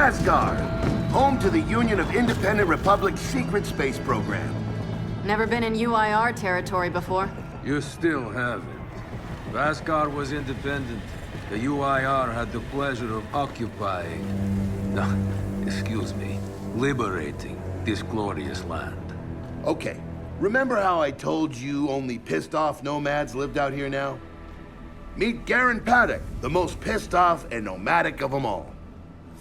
Asgard, home to the Union of Independent Republic's secret space program. Never been in UIR territory before. You still haven't. If Asgard was independent, the UIR had the pleasure of occupying... No, excuse me, liberating this glorious land. Okay, remember how I told you only pissed-off nomads lived out here now? Meet Garen Paddock, the most pissed-off and nomadic of them all.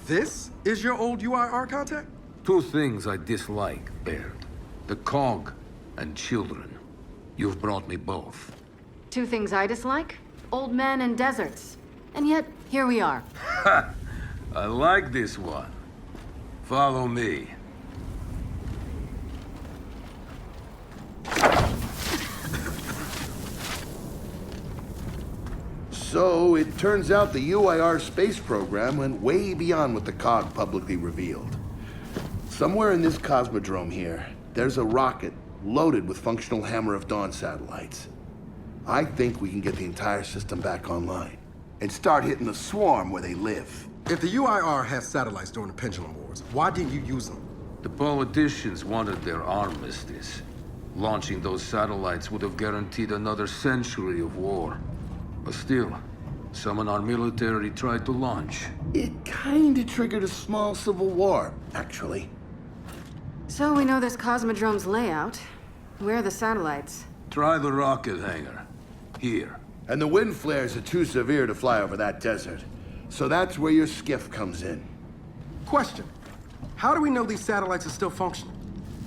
This is your old UIR contact? Two things I dislike, Baird. The cog and children. You've brought me both. Two things I dislike: old men and deserts. And yet, here we are. Ha! I like this one. Follow me. So, it turns out the UIR space program went way beyond what the COG publicly revealed. Somewhere in this cosmodrome here, there's a rocket loaded with functional Hammer of Dawn satellites. I think we can get the entire system back online and start hitting the swarm where they live. If the UIR has satellites during the Pendulum Wars, why didn't you use them? The politicians wanted their armistice. Launching those satellites would have guaranteed another century of war. But still, some in our military tried to launch. It kinda triggered a small civil war, actually. So we know this Cosmodrome's layout. Where are the satellites? Try the rocket hangar. Here. And the wind flares are too severe to fly over that desert. So that's where your skiff comes in. Question. How do we know these satellites are still functional?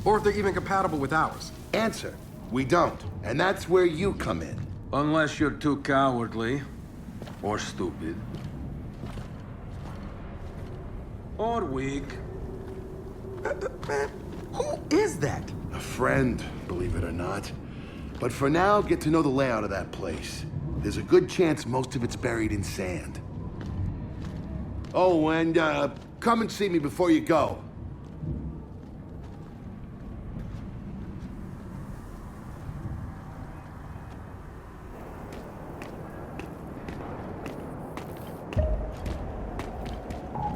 Or if they're even compatible with ours? Answer, we don't. And that's where you come in. Unless you're too cowardly. Or stupid. Or weak. Man, who is that? A friend, believe it or not. But for now, get to know the layout of that place. There's a good chance most of it's buried in sand. Oh, and come and see me before you go.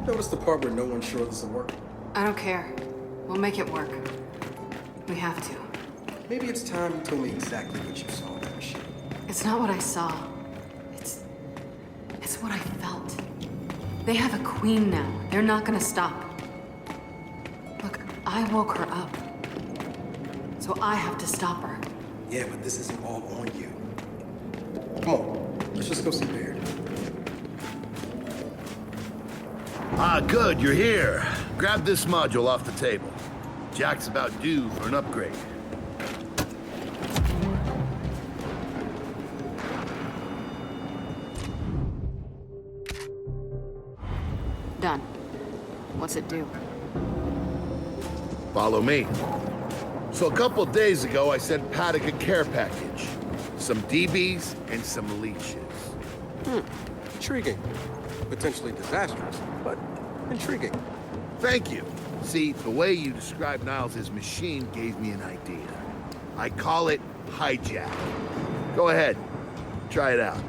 Notice the part where no one's sure this will work? I don't care. We'll make it work. We have to. Maybe it's time you told me exactly what you saw in that machine. It's not what I saw. It's what I felt. They have a queen now. They're not gonna stop. Look, I woke her up. So I have to stop her. Yeah, but this isn't all on you. Come on, let's just go see Baird. Ah, good, you're here. Grab this module off the table. Jack's about due for an upgrade. Done. What's it do? Follow me. So a couple of days ago, I sent Paddock a care package. Some DBs and some leeches. Intriguing. Potentially disastrous, but intriguing. Thank you. See, the way you described Niles' machine gave me an idea. I call it hijack. Go ahead. Try it out.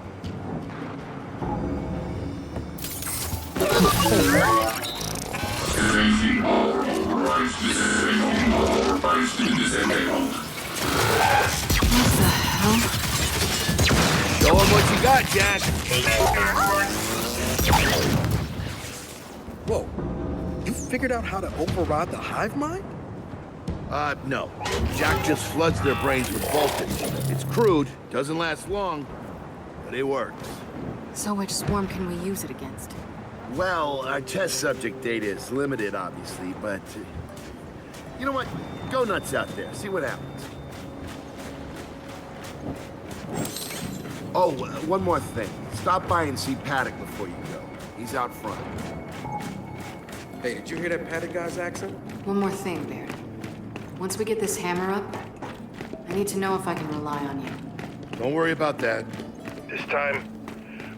What the hell? Show 'em what you got, Jack. Whoa. You figured out how to override the hive mind? No. Jack just floods their brains with voltage. It's crude, doesn't last long, but it works. So which swarm can we use it against? Well, our test subject data is limited, obviously, but... you know what? Go nuts out there. See what happens. Oh, one more thing. Stop by and see Paddock before you go. He's out front. Hey, did you hear that Paddock guy's accent? One more thing, Baird. Once we get this hammer up, I need to know if I can rely on you. Don't worry about that. This time,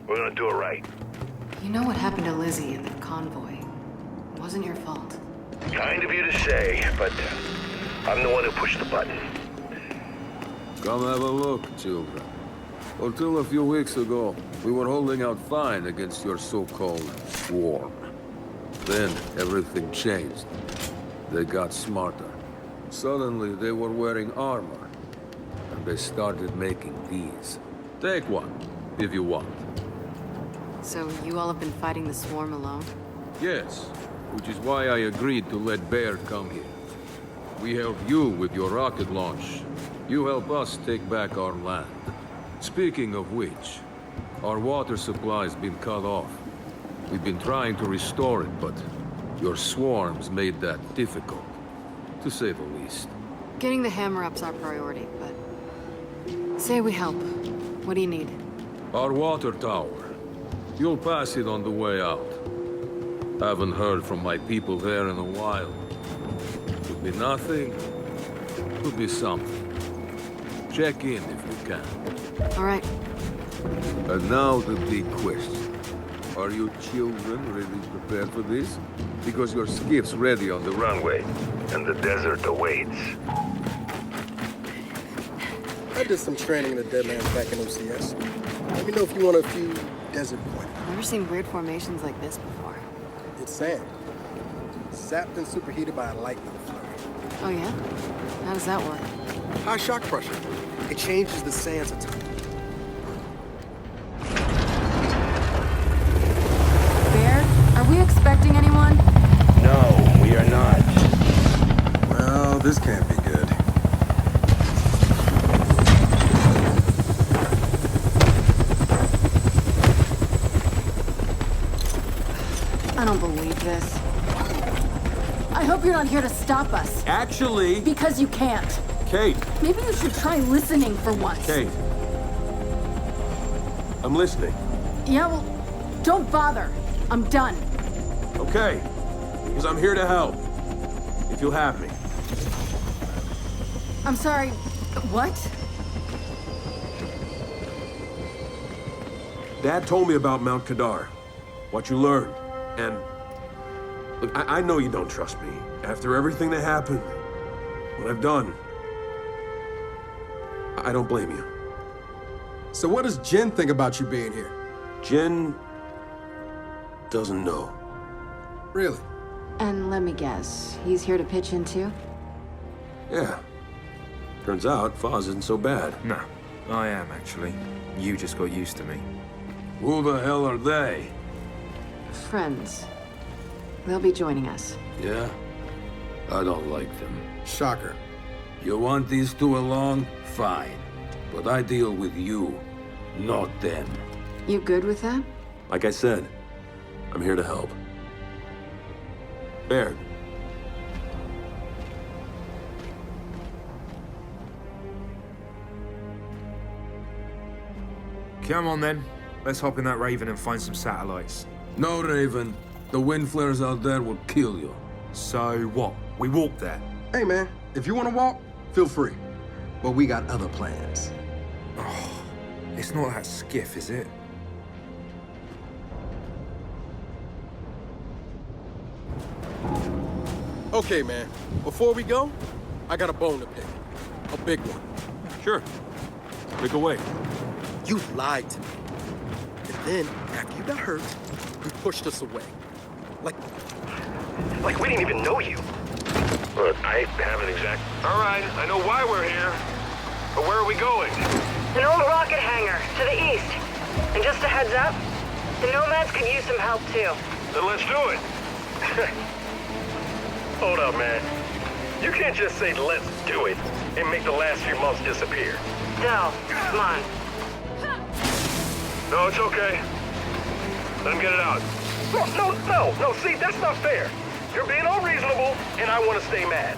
we're gonna do it right. You know what happened to Lizzie in the convoy? It wasn't your fault. Kind of you to say, but I'm the one who pushed the button. Come have a look, children. Until a few weeks ago, we were holding out fine against your so-called swarm. Then everything changed. They got smarter. Suddenly they were wearing armor. And they started making these. Take one, if you want. So you all have been fighting the swarm alone? Yes, which is why I agreed to let Bear come here. We help you with your rocket launch. You help us take back our land. Speaking of which, our water supply's been cut off. We've been trying to restore it, but your swarms made that difficult, to say the least. Getting the hammer-up's our priority, but... Say we help. What do you need? Our water tower. You'll pass it on the way out. Haven't heard from my people there in a while. Could be nothing, could be something. Check in if you can. All right. And now the big question. Are you children really prepared for this? Because your skiff's ready on the Runway, and the desert awaits. I did some training in the Deadlands back in OCS. Let me know if you want a few desert pointers. I've never seen weird formations like this before. It's sand. Zapped and superheated by a lightning flurry. Oh yeah? How does that work? High shock pressure. It changes the sands a ton. Bear, are we expecting anyone? No, we are not. Well, this can't be good. I don't believe this. I hope you're not here to stop us. Actually, Because you can't. Kate, Maybe you should try listening for once. Kate. I'm listening. Yeah, well, don't bother. I'm done. Okay. Because I'm here to help. If you'll have me. I'm sorry. What? Dad told me about Mount Kadar. What you learned. And... Look, I know you don't trust me. After everything that happened, what I've done, I don't blame you. So what does Jen think about you being here? Jen doesn't know. Really? And let me guess, he's here to pitch in too? Yeah. Turns out Foz isn't so bad. No, I am actually. You just got used to me. Who the hell are they? Friends. They'll be joining us. Yeah? I don't like them. Shocker. You want these two along? Fine. But I deal with you, not them. You good with that? Like I said, I'm here to help. Baird. Come on then. Let's hop in that Raven and find some satellites. No, Raven. The wind flares out there will kill you. So what? We walk there. Hey, man, if you want to walk, feel free. But we got other plans. It's not that skiff, is it? Okay, man, before we go, I got a bone to pick. A big one. Sure. Pick away. You lied to me. And then, after you got hurt, you pushed us away. Like we didn't even know you. Look, I haven't exact... All right, I know why we're here. But where are we going? An old rocket hangar, to the east. And just a heads up, the Nomads could use some help too. Then let's do it. Hold up, man. You can't just say let's do it and make the last few months disappear. Del, come on. No, it's okay. Let him get it out. No, see, that's not fair. You're being unreasonable, and I want to stay mad.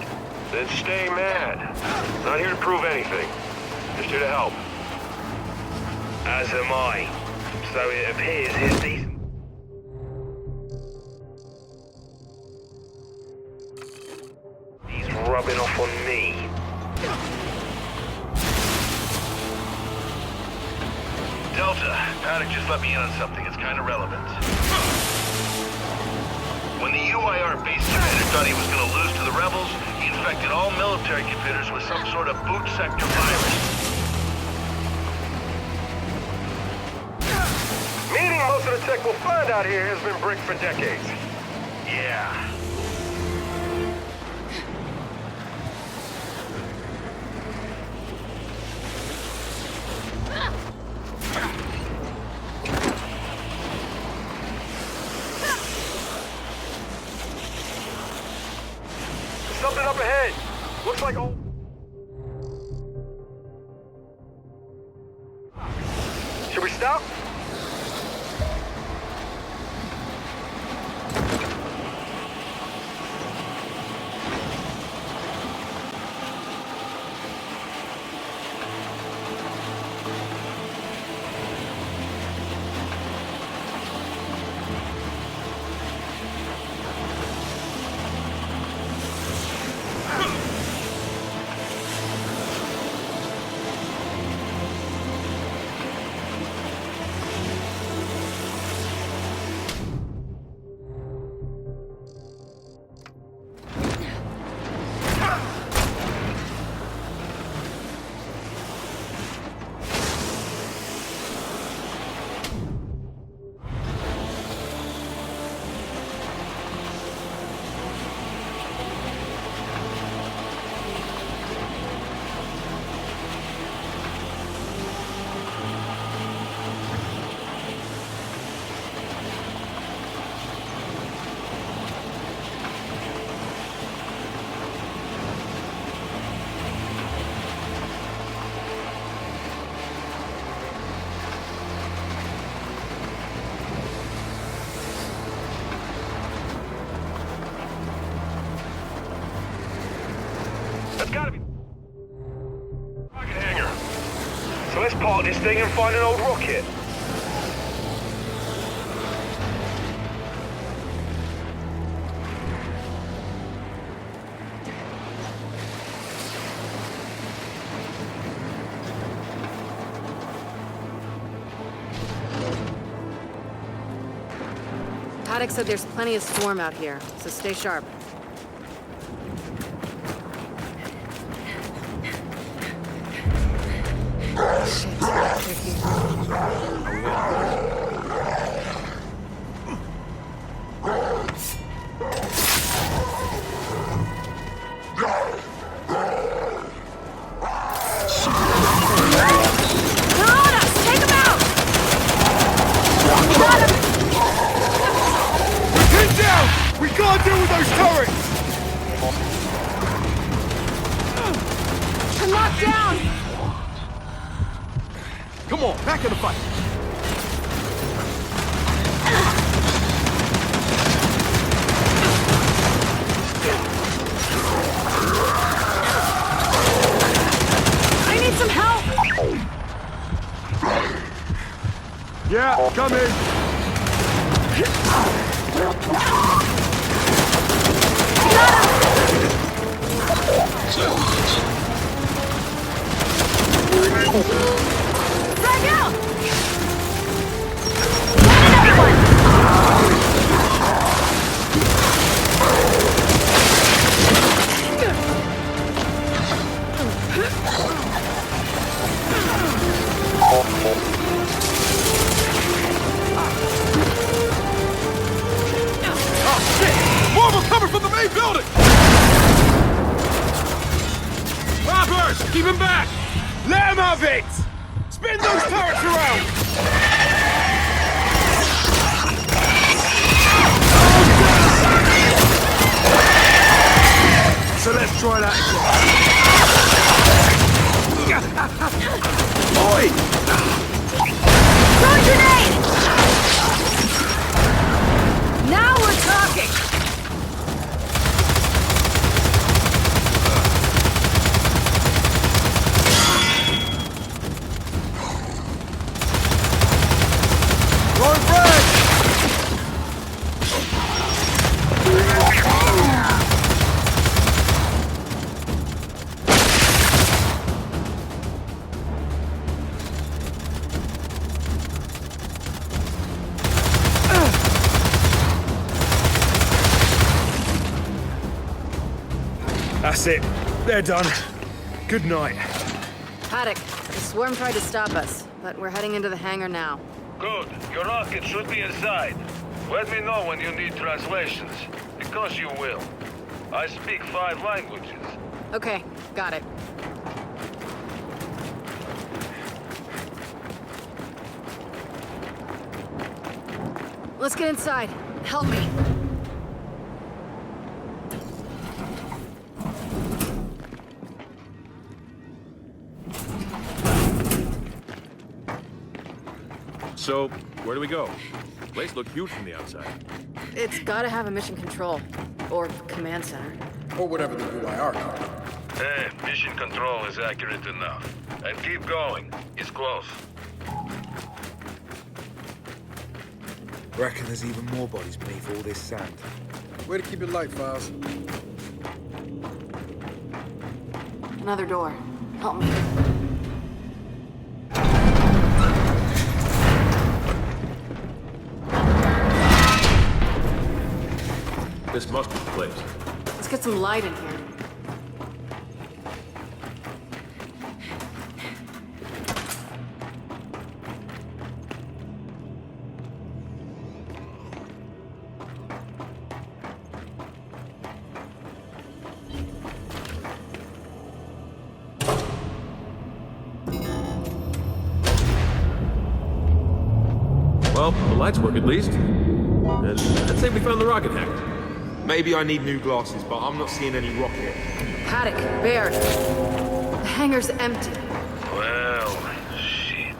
Then stay mad. Not here to prove anything. Just here to help. As am I. So it appears he's decent. He's rubbing off on me. Delta, Paddock just let me in on something. It's kind of relevant. When the UIR base commander thought he was going to lose to the rebels, he infected all military computers with some sort of boot sector virus. Meaning most of the tech we'll find out here has been bricked for decades. Yeah, Yeah. Something up ahead. Looks like old... Should we stop? That's gotta be... rocket hangar. So let's park this thing and find an old rocket. Paddock said there's plenty of swarm out here, so stay sharp. Shit, they're here. They're on us! Take them out! Got him! Pin down! We can't deal with those turrets! I'm locked down! Come on, back in the fight! I need some help! Yeah, coming! Frag out! Get it, everyone! More of them coming from the main building! Robbers! Keep him back! Let him have it! Spin those turrets around! So let's try that again. Boy! Throw a grenade! Now we're talking! Throwing frag! That's it. They're done. Good night. Paddock, the swarm tried to stop us, but we're heading into the hangar now. Good. Your rocket should be inside. Let me know when you need translations. course you will. I speak 5 languages. Okay, got it. Let's get inside. Help me. So, where do we go? Place looked huge from the outside. It's gotta have a mission control. Or command center. Or whatever the UIR called it. Hey, mission control is accurate enough. And keep going. It's close. Reckon there's even more bodies beneath all this sand. Way to keep it light, Files. Another door. Help me. This must be the place. Let's get some light in here. Well, the lights work at least. And I'd say we found the rocket hanger. Maybe I need new glasses, but I'm not seeing any rocket. Paddock, Bear. The hangar's empty. Well, shit.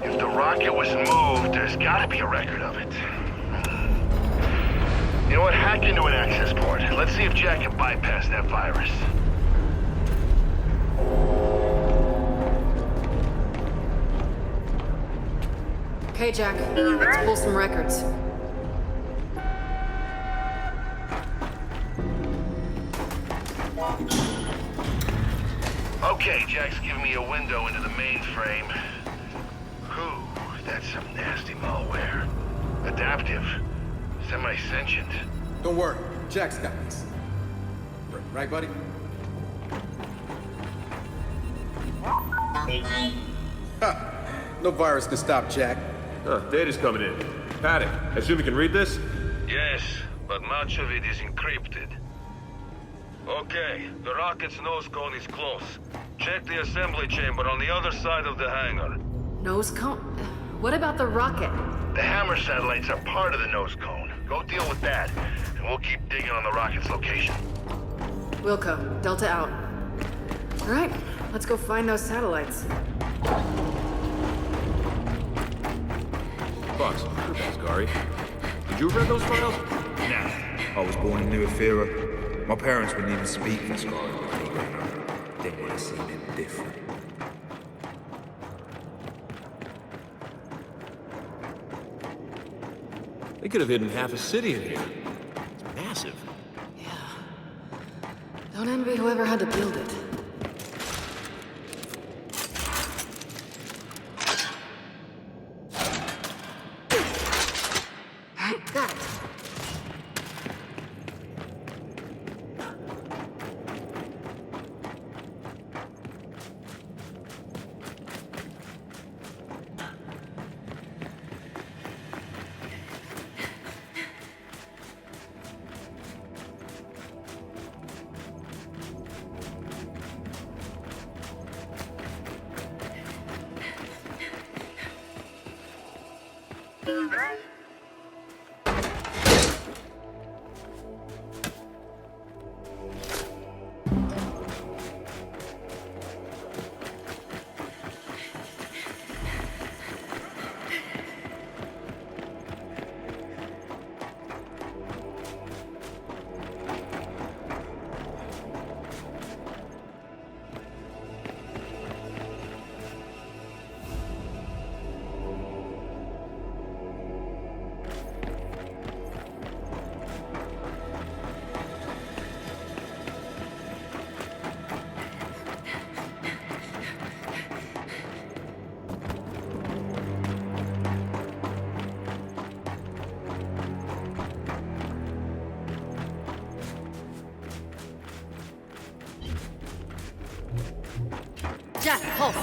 If the rocket was moved, there's gotta be a record of it. You know what? Hack into an access port. Let's see if Jack can bypass that virus. Okay, Jack. Let's pull some records. Okay, Jack's giving me a window into the mainframe. Ooh, that's some nasty malware. Adaptive. Semi-sentient. Don't worry, Jack's got this. Right, buddy? Ha! No virus can stop Jack. Data's coming in. Paddock, I assume you can read this? Yes, but much of it is encrypted. Okay, the rocket's nose cone is close. Check the assembly chamber on the other side of the hangar. Nose cone? What about the rocket? The Hammer satellites are part of the nose cone. Go deal with that, and we'll keep digging on the rocket's location. Wilco, Delta out. All right, let's go find those satellites. Bucks, Asgari. Did you read those files? Nah. I was born in New Ephyra. My parents wouldn't even speak Asgari when they growing up. They would have seen it different. They could have hidden half a city in here. It's massive. Yeah. Don't envy whoever had to build it. Got it. Jack, pulse.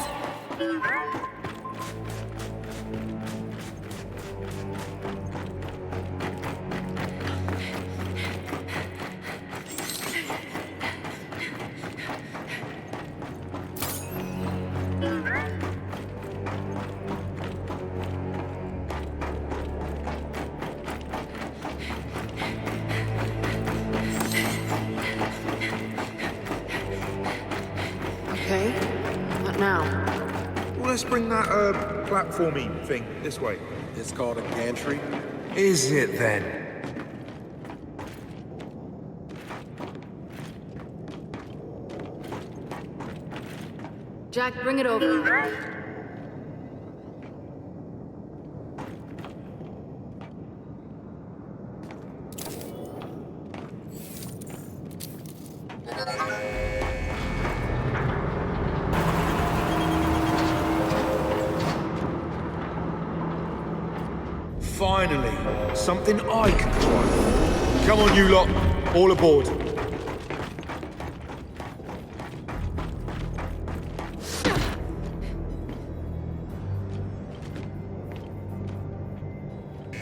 Okay. What now? Well, let's bring that, platformy thing this way. It's called a gantry. Is it then? Jack, bring it over. Finally, something I can try. Come on, you lot. All aboard.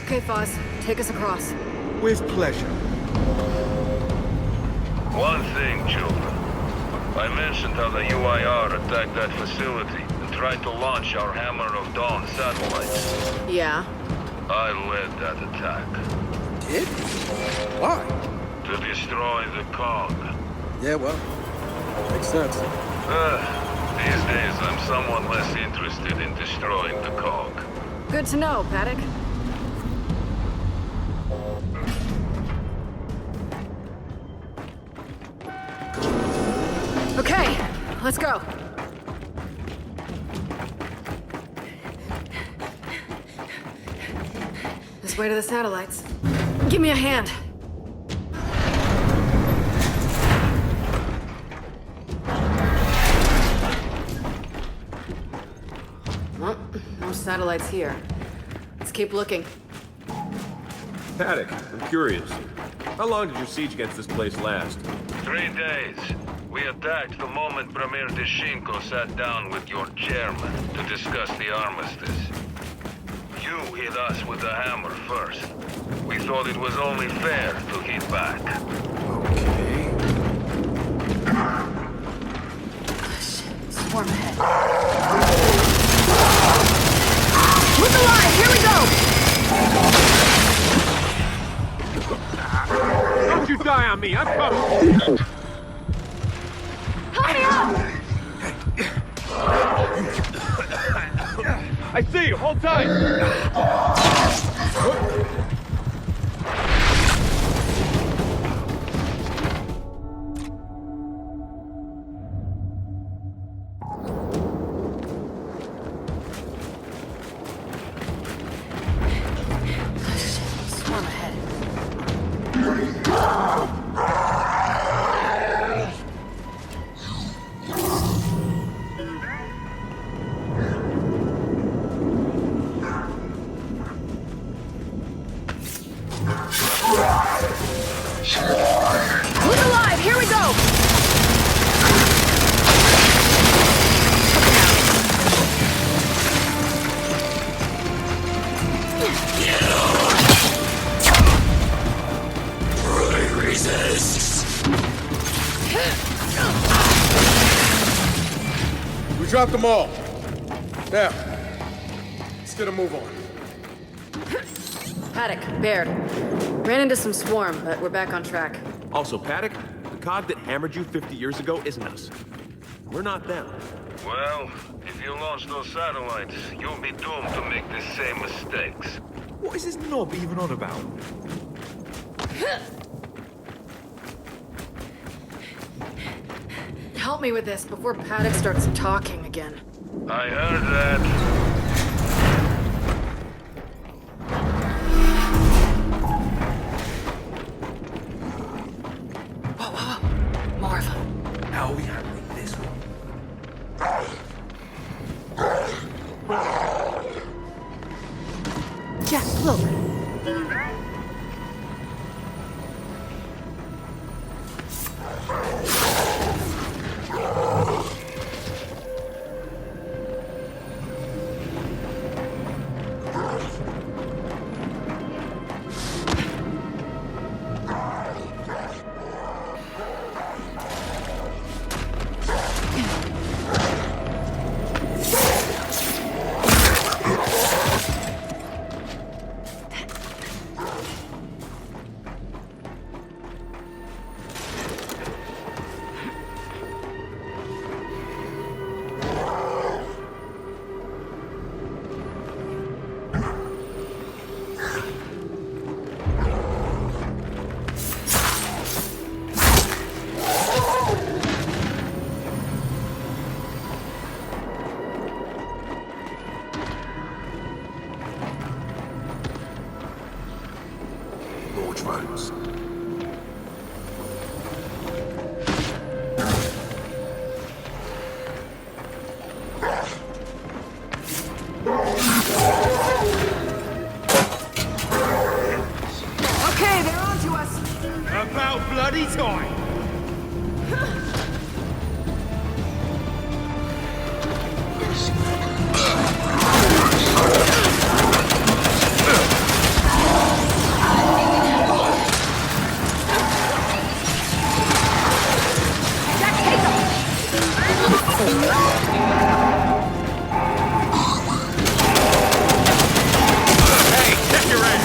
Okay, Foz, take us across. With pleasure. One thing, children. I mentioned how the UIR attacked that facility and tried to launch our Hammer of Dawn satellites. Yeah. I led that attack. Did? Why? To destroy the cog. Yeah, well, makes sense. These days I'm somewhat less interested in destroying the cog. Good to know, Paddock. Okay, let's go. This way to the satellites. Give me a hand. Well, no satellites here. Let's keep looking. Paddock, I'm curious. How long did your siege against this place last? 3 days. We attacked the moment Premier Deshinko sat down with your chairman to discuss the armistice. You hit us with the hammer first. We thought it was only fair to hit back. Okay. Swarm ahead. Look alive! Here we go! Don't you die on me! I'm coming! Help me out! I see you! Hold tight! Swarm ahead. Look alive! Here we go! We dropped them all. Now, let's get a move on. Paddock, Baird. Ran into some swarm, but we're back on track. Also, Paddock, the cog that hammered you 50 years ago isn't us. We're not them. Well, if you launch those satellites, you'll be doomed to make the same mistakes. What is this knob even on about? Help me with this before Paddock starts talking again. I heard that. More of them. How are we handling this one? Jack, look. Hey, check your ass!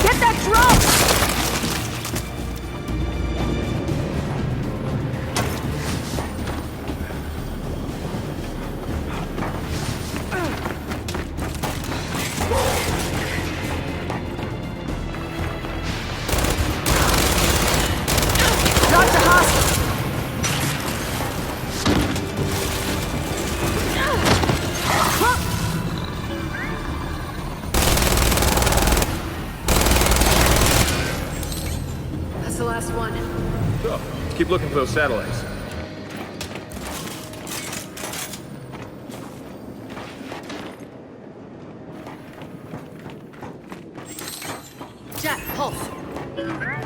Get that drum! Dodge the hostile! That's the last one. So, let's keep looking for those satellites. Jack, pulse. There!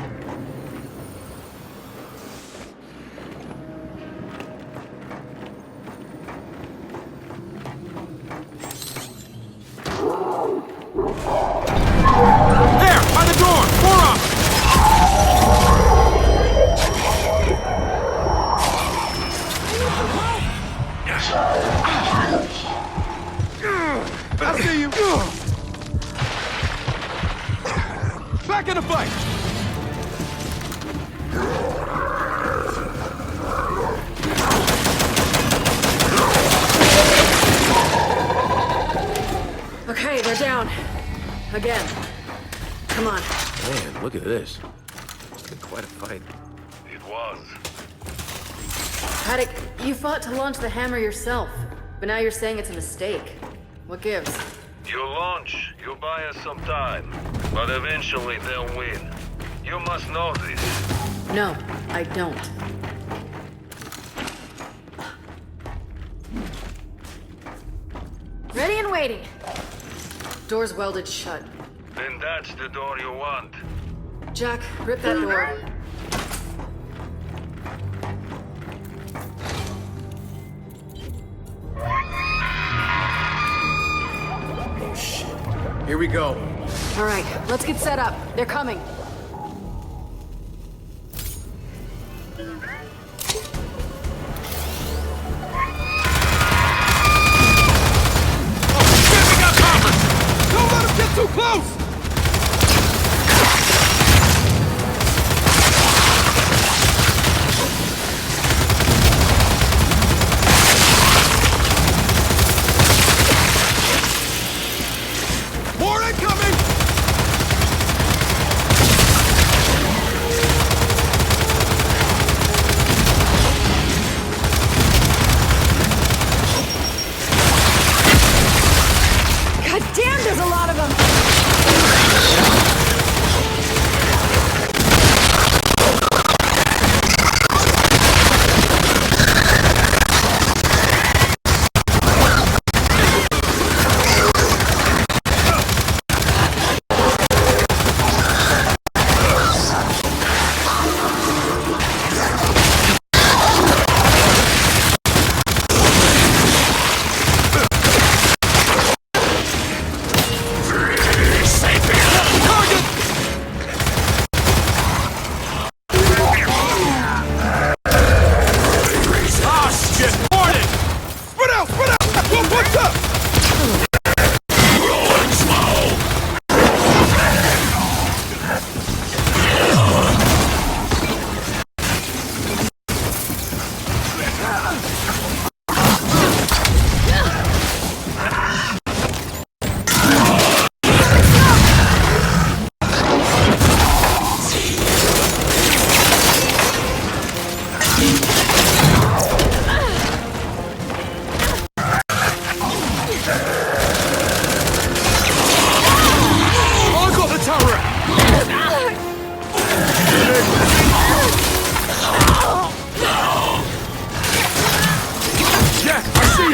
By the door! More up! I see you! Back in the fight! Okay, they're down. Again. Come on. Man, look at this. It's been quite a fight. It was. Paddock, you fought to launch the hammer yourself, but now you're saying it's a mistake. What gives? You launch, you buy us some time, but eventually they'll win. You must know this. No, I don't. Ready and waiting. Door's welded shut. Then that's the door you want. Jack, rip that door. Here we go. All right, let's get set up. They're coming. Don't let him get too close! More incoming!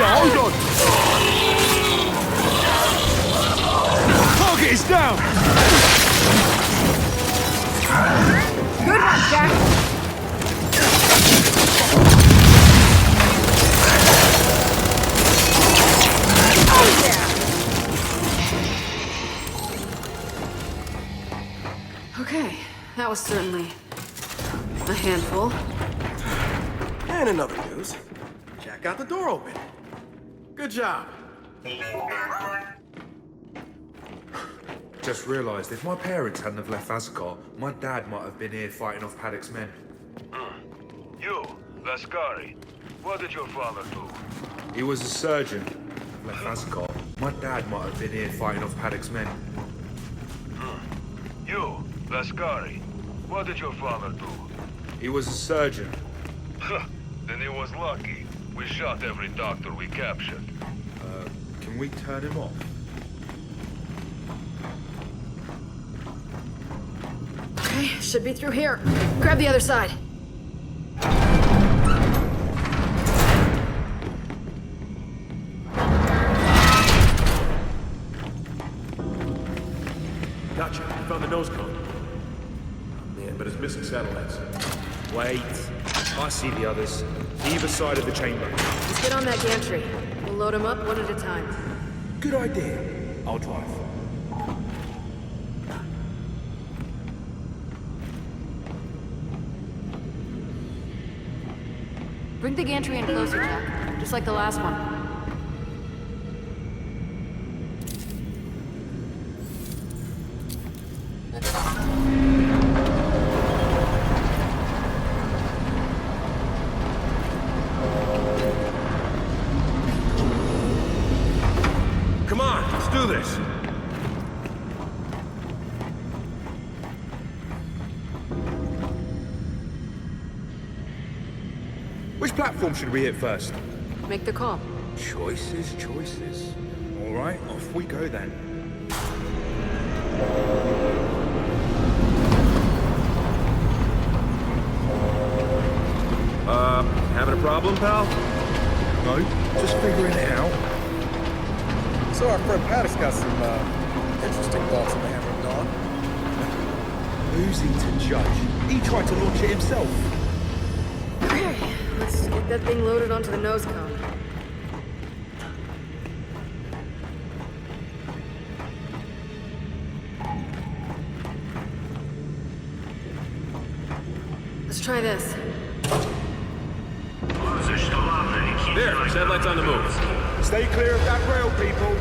hold on! Target is down! Good one, Jack! Oh, yeah! Okay, that was certainly a handful. And in other news, Jack got the door open. Good job. Just realised if my parents hadn't have left Asgard, my dad might have been here fighting off Paddock's men. You, Lascari, what did your father do? He was a surgeon. Left Asgard, my dad might have been here fighting off Paddock's men. You, Lascari, what did your father do? He was a surgeon. Then he was lucky. We shot every doctor we captured. Can we turn him off? Okay, should be through here. Grab the other side. Gotcha. Found the nose cone. Man, but it's missing satellites. Wait. I see the others. Either side of the chamber. Let's get on that gantry. We'll load them up one at a time. Good idea. I'll drive. Bring the gantry in closer, Jack. Just like the last one. Come on, let's do this. Which platform should we hit first? Make the call. Choices, choices. All right, off we go then. Having a problem, pal? No, just figuring it out. So our friend Paddock's got some, interesting thoughts on the Hammer of Dawn. Who's he to judge? He tried to launch it himself. Okay, let's get that thing loaded onto the nose cone. Let's try this. There, satellites on the move. Stay clear of that rail, people.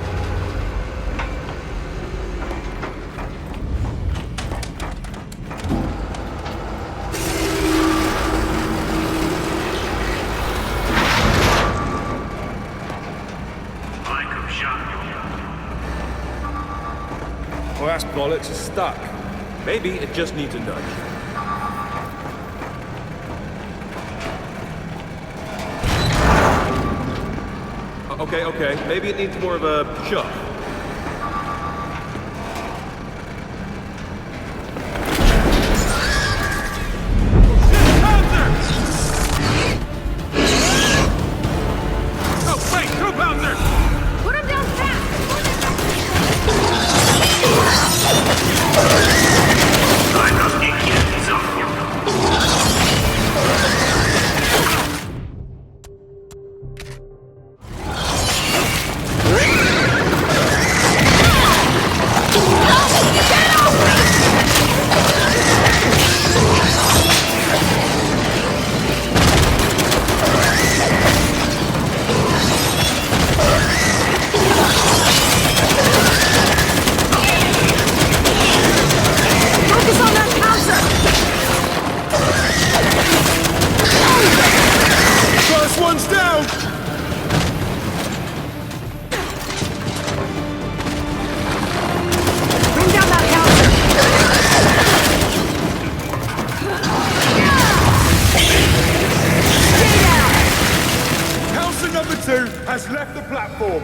Well, that's bollocks. It's stuck. Maybe it just needs a nudge. Okay. Maybe it needs more of a shove. Oh, wait, Troop Hauser! Put him down fast! has left the platform.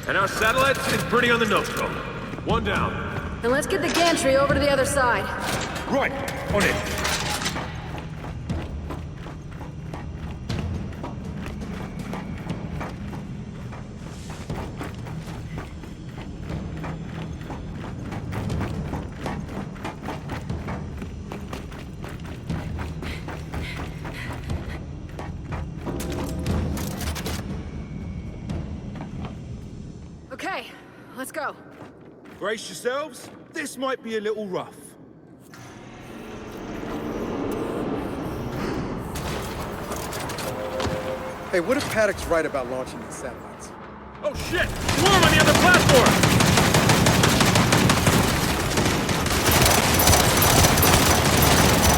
And our satellite is pretty on the nose cone. One down. Then let's get the gantry over to the other side. Right, on it. Let's go. Brace yourselves. This might be a little rough. Hey, what if Paddock's right about launching these satellites? Oh shit! Swarm on the other platform!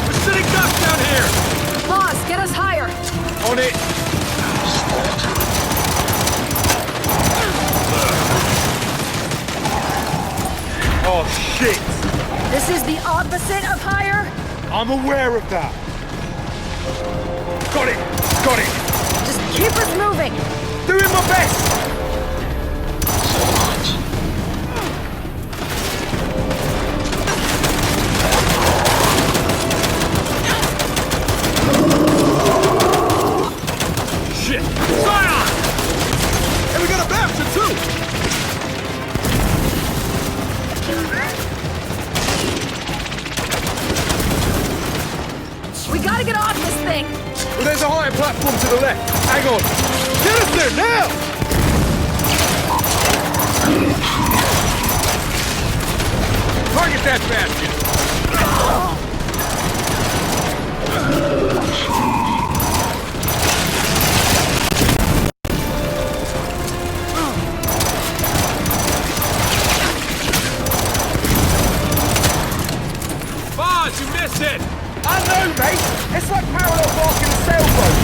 We're sitting ducks down here! Boss, get us higher! On it! Oh shit! This is the opposite of higher? I'm aware of that! Got it! Got it! Just keep us moving! Doing my best! Shit! Fire! And we got a bastard too! We gotta get off this thing! Well, there's a higher platform to the left. Hang on. Get us there now! Target that basket! Boss, you missed it! I know, mate! It's like parallel parking a sailboat!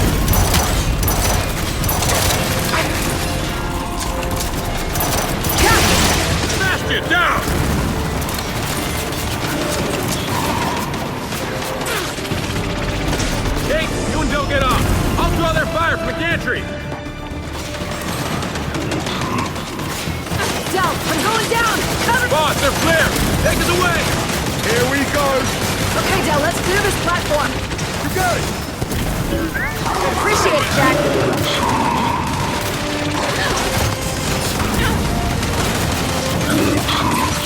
Smashed it down! Jake, you and Bill get off. I'll draw their fire from the gantry. Down! I'm going down! Cover! Boss, they're clear! Take us away! Here we go! Okay, Del, let's clear this platform. You got it! Appreciate it, Jack.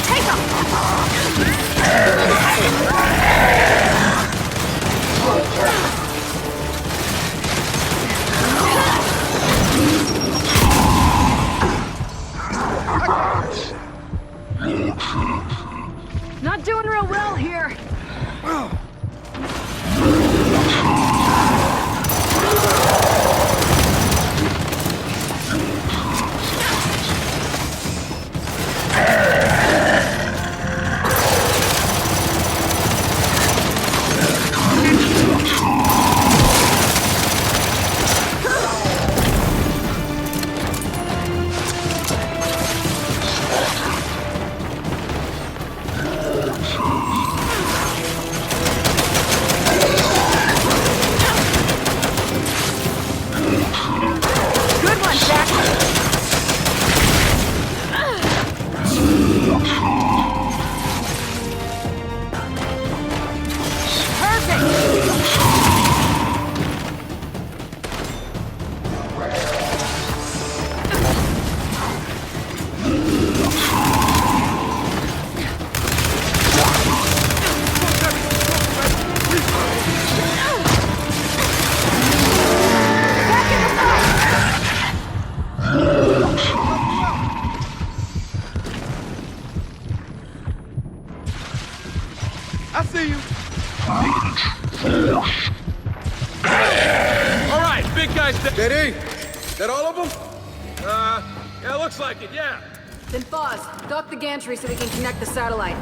Take Not doing real well here. Good one, Jack. I see you. All right, big guys. Steady! That all of them? Yeah, looks like it, yeah. Then Foz, dock the gantry so we can connect the satellite.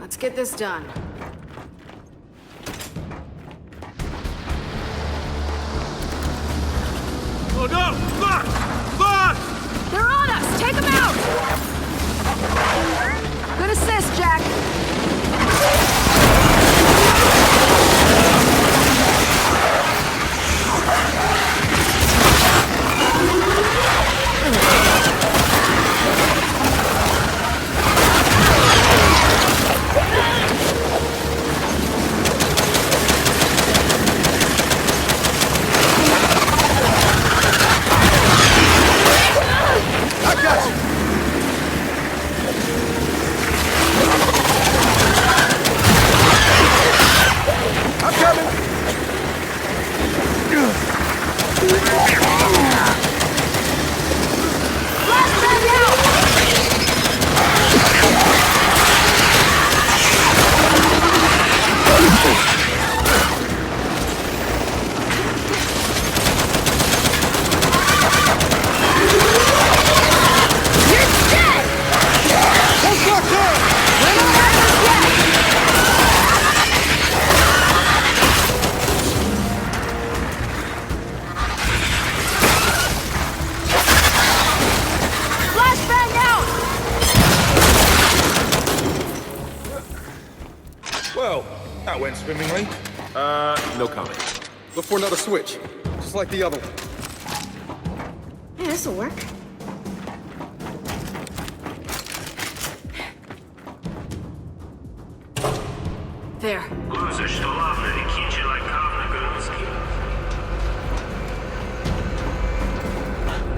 Let's get this done. Look up! Look! Look! They're on us! Take them out! Good assist, Jack. Well, that went swimmingly. No comment. Look for another switch, just like the other one. Yeah, this'll work. There.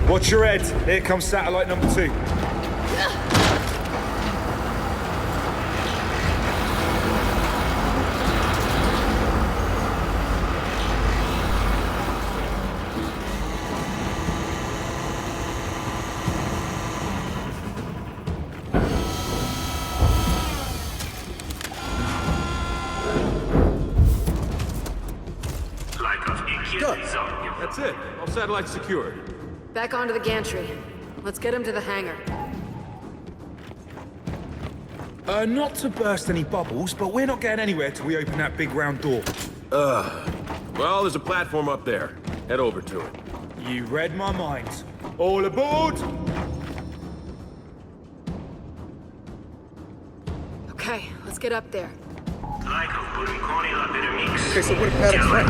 Watch your head. Here comes satellite number 2. That's it. All satellites secured. Back onto the gantry. Let's get him to the hangar. Not to burst any bubbles, but we're not getting anywhere till we open that big round door. Well, there's a platform up there. Head over to it. You read my mind. All aboard! Okay, let's get up there. Okay, so what if Paddock's right?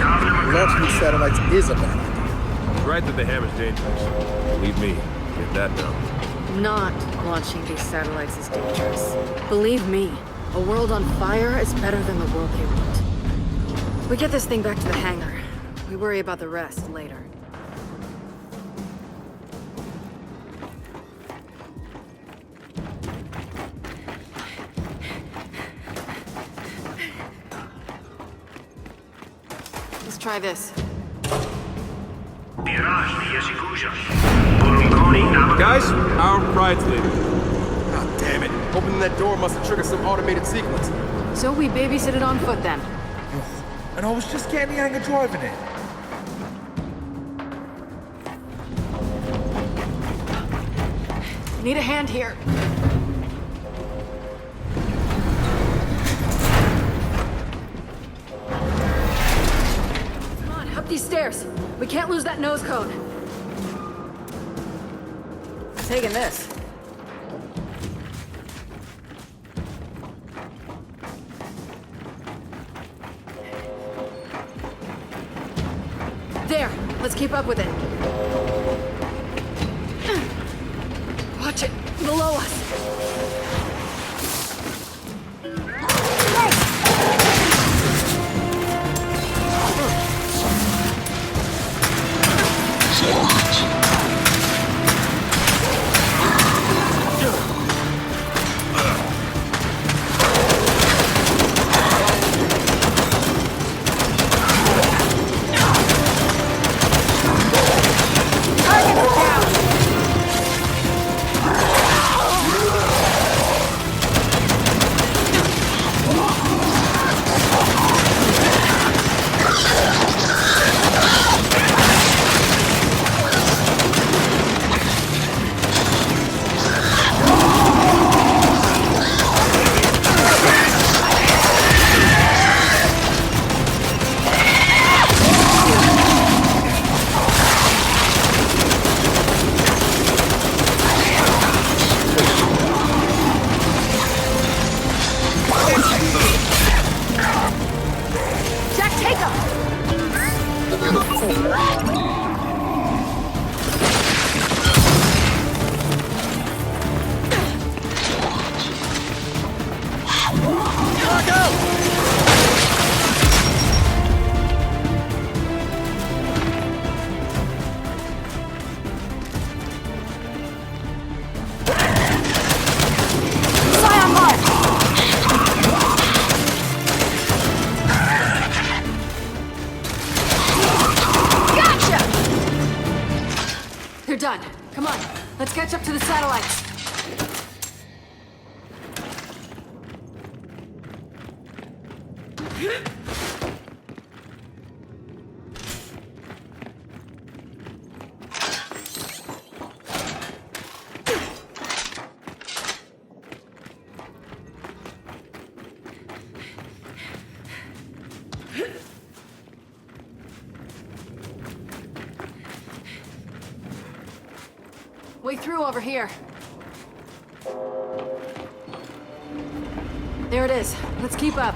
Launching these satellites is a bad idea. He's right that the hammer's dangerous. Believe me, get that down. Not launching these satellites is dangerous. Believe me, a world on fire is better than the world they want. We get this thing back to the hangar. We worry about the rest later. Let's try this. Guys, our pride's leaving. God damn it. Opening that door must have triggered some automated sequence. So we babysit it on foot then. And I was just getting the hang of driving it. Need a hand here. Come on, up these stairs. We can't lose that nose cone. Taking this. There, let's keep up with it. Watch it, below us. They're done. Come on, let's catch up to the satellites. Way through over here. There it is. Let's keep up.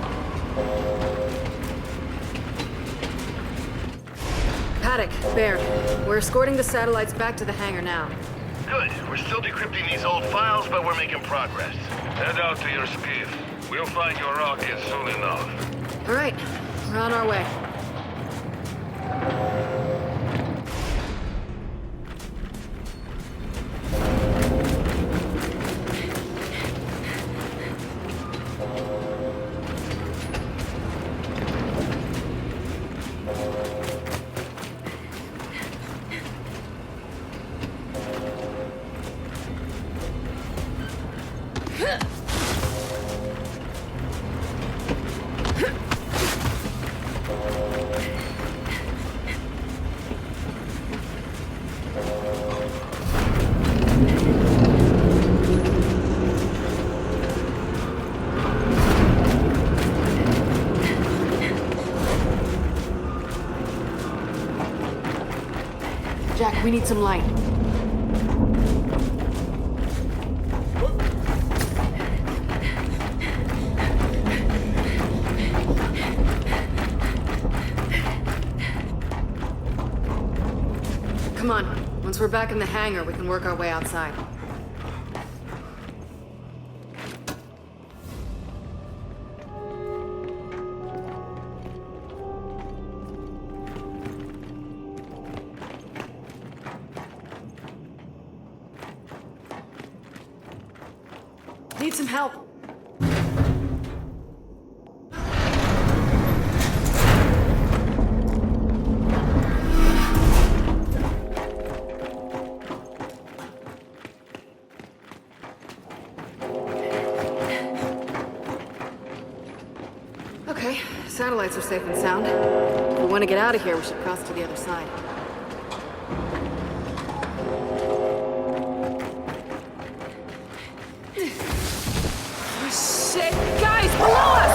Paddock, Baird, we're escorting the satellites back to the hangar now. Good. We're still decrypting these old files, but we're making progress. Head out to your skiff. We'll find your rocket soon enough. All right, we're on our way. Jack, we need some light. Come on. Once we're back in the hangar, we can work our way outside. Need some help. Okay, satellites are safe and sound. If we want to get out of here, we should cross to the other side. Shit! Guys, below us!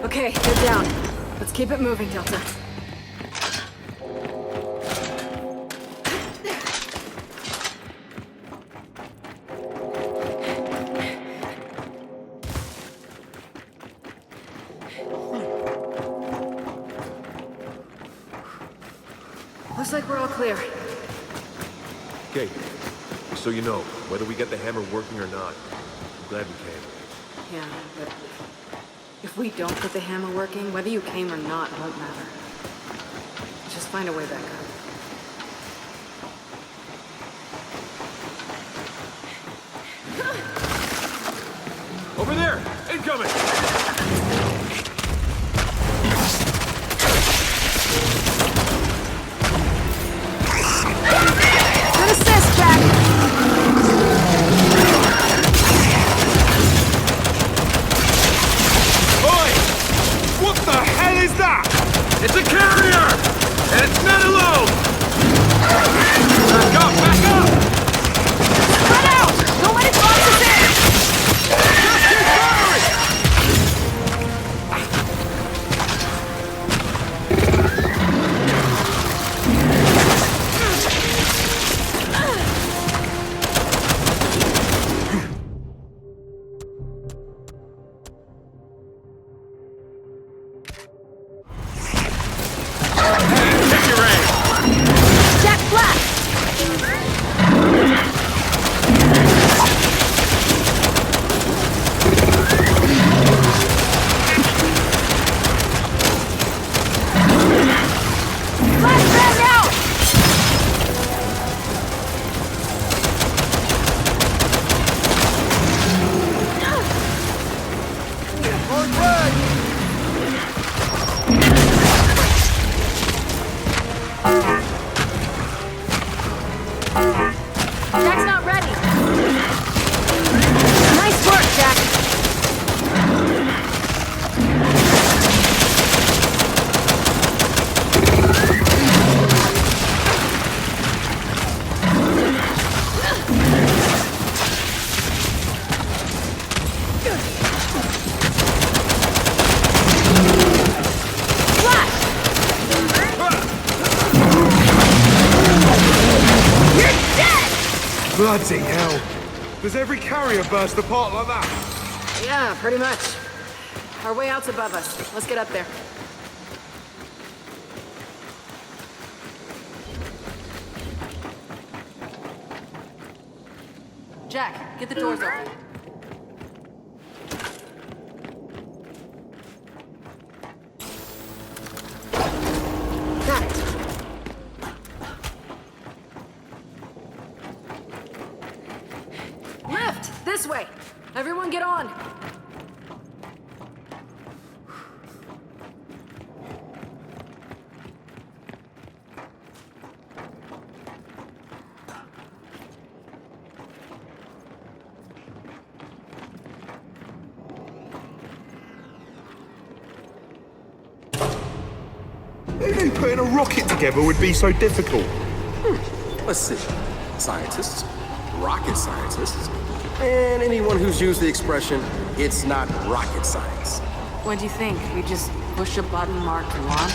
Okay, they're down. Let's keep it moving, Delta. Looks like we're all clear. Okay, so you know, whether we get the hammer working or not, I'm glad we came. Yeah, but if we don't get the hammer working, whether you came or not won't matter. Just find a way back up. Over there! Incoming! Good assist, Jack! Oi! What the hell is that? It's a carrier! And it's not alone! Back up! Back up! Spread out! Don't let it box us in! Just keep firing! Take your aim! Jack, flash! Flashbang out! Jack's not ready. Nice work, Jack. Bloody hell. Does every carrier burst apart like that? Yeah, pretty much. Our way out's above us. Let's get up there. Jack, get the doors open. Got it. Lift! This way! Everyone get on! Who knew putting a rocket together would be so difficult? Let's see. Scientists, rocket scientists, and anyone who's used the expression, it's not rocket science. What'd you think? We just push a button marked launch?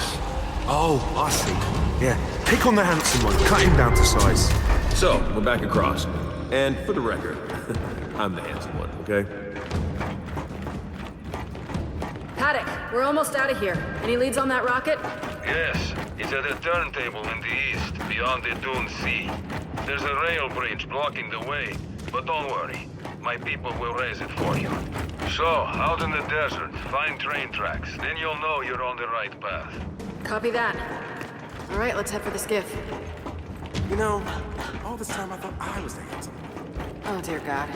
Oh, I see. Yeah, pick on the handsome one, cut him down to size. So, we're back across. And for the record, I'm the handsome one, okay? Paddock, we're almost out of here. Any leads on that rocket? Yes, it's at a turntable in the east, beyond the Dune Sea. There's a rail bridge blocking the way, but don't worry. My people will raise it for you. So, out in the desert, find train tracks. Then you'll know you're on the right path. Copy that. All right, let's head for the skiff. You know, all this time I thought I was the handsome one. Oh, dear God.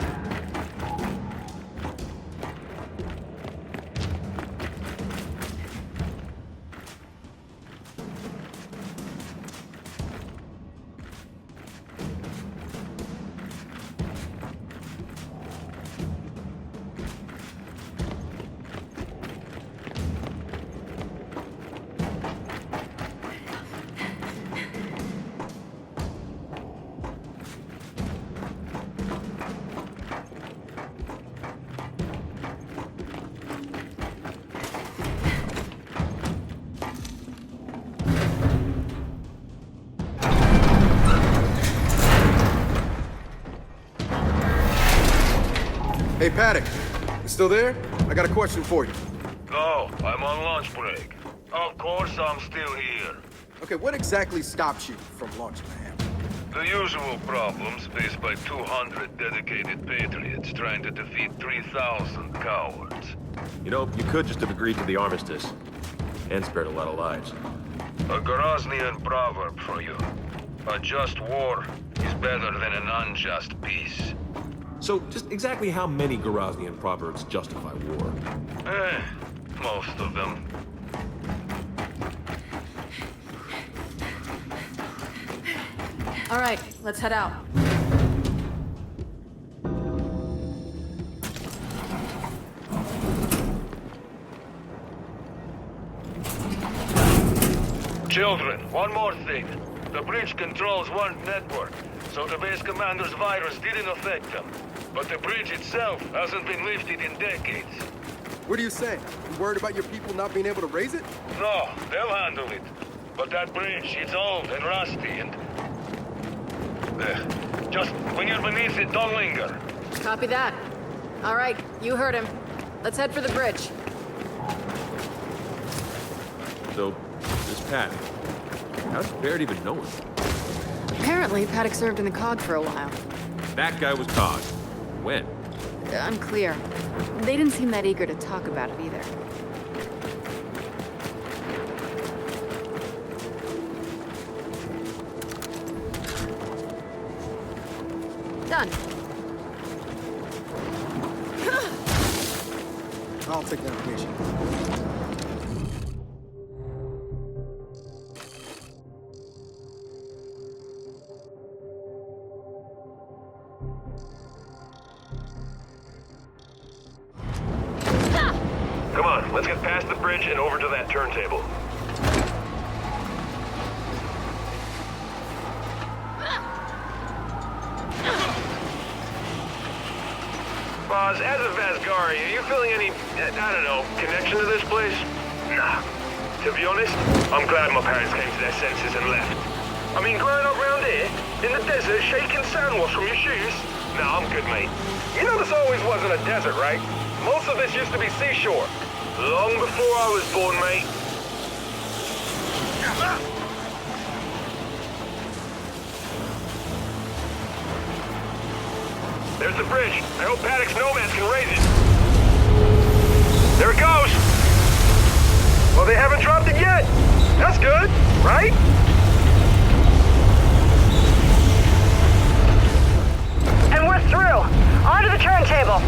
Hey, Paddock, you still there? I got a question for you. No, I'm on lunch break. Of course I'm still here. Okay, what exactly stopped you from launching the hammer? The usual problems faced by 200 dedicated patriots trying to defeat 3,000 cowards. You know, you could just have agreed to the armistice. And spared a lot of lives. A Groznian proverb for you. A just war is better than an unjust peace. So, just exactly how many Groznian proverbs justify war? Most of them. All right, let's head out. Children, one more thing. The bridge controls one network, so the base commander's virus didn't affect them. But the bridge itself hasn't been lifted in decades. What are you saying? You worried about your people not being able to raise it? No, they'll handle it. But that bridge, it's old and rusty and... just when you're beneath it, don't linger. Copy that. All right, you heard him. Let's head for the bridge. So, this Paddock, how does Baird even know him? Apparently, Paddock served in the COG for a while. That guy was COG. When? Unclear. They didn't seem that eager to talk about it either. Done. I'll take that information. Come on, let's get past the bridge and over to that turntable. Boz, as a Vasgari, are you feeling any, I don't know, connection to this place? Nah. To be honest, I'm glad my parents came to their senses and left. I mean, growing up round here, in the desert, shaking sand wash from your shoes? Nah, I'm good, mate. You know this always wasn't a desert, right? Most of this used to be seashore. Long before I was born, mate. There's the bridge. I hope Paddock's nomads can raise it. There it goes. Well, they haven't dropped it yet. That's good, right? And we're through. Onto the turntable.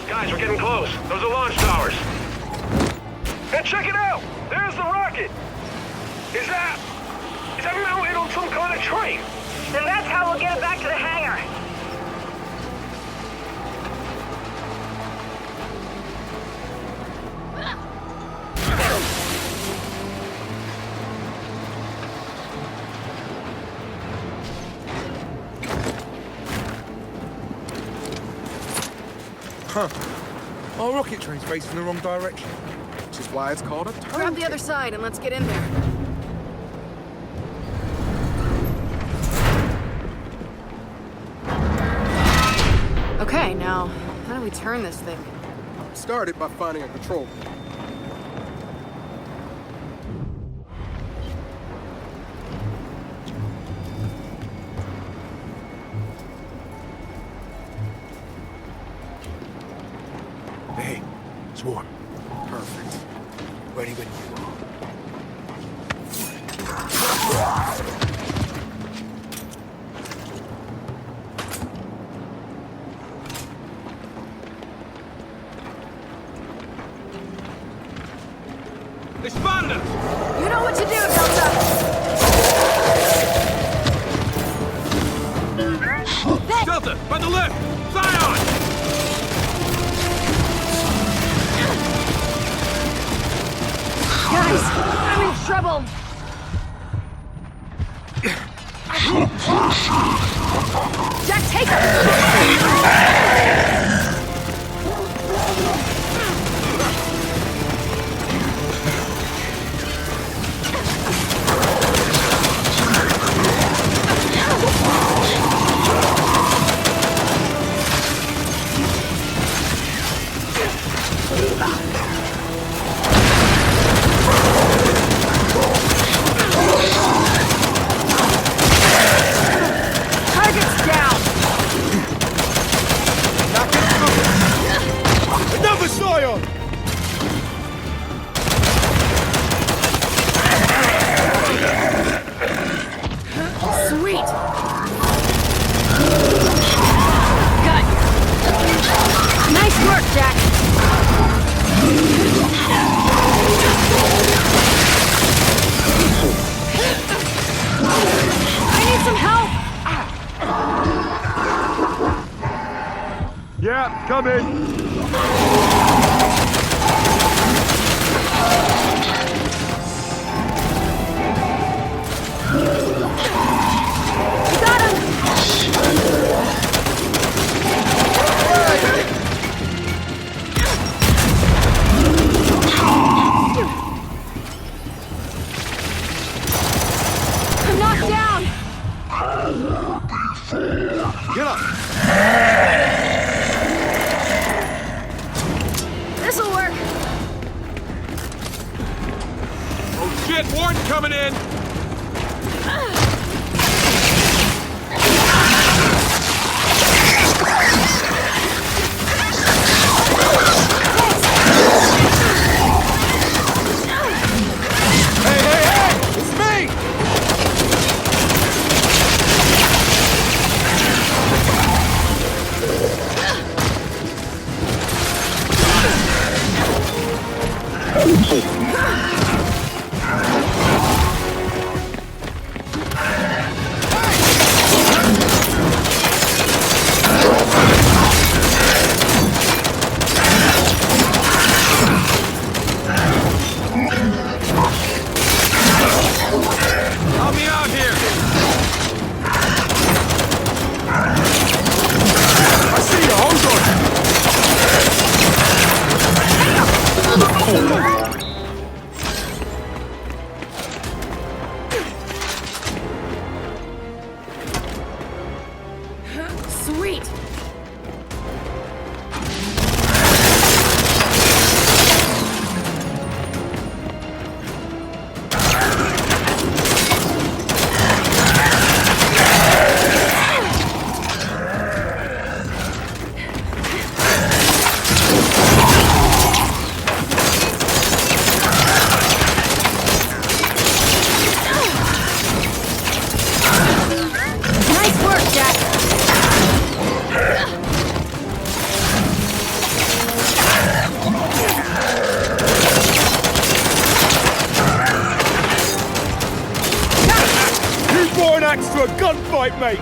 Guys, we're getting close. Those are launch towers. And check it out! There's the rocket! Is that mounted on some kind of train? Then that's how we'll get it back to the hangar. Huh. Our rocket train's facing the wrong direction, which is why it's called a turn. Grab the other side and let's get in there. Okay, now, how do we turn this thing? Start it by finding a control. Hey, Swarm. Perfect. Ready when you are. They spotted us! You know what to do, Delta! Delta, by the left! Zion! Guys, I'm in trouble! Jack, take her! Target's down! Another Scion! Sweet! Got you! Nice work, Jack! I need some help! Yeah, coming! You got him! This'll work. Oh shit, Warden coming in! Hey, hey, hey! It's me! Help me out here! I see you! Hold on! Sweet. Nice work, Jack. You brought an axe to a gunfight, mate!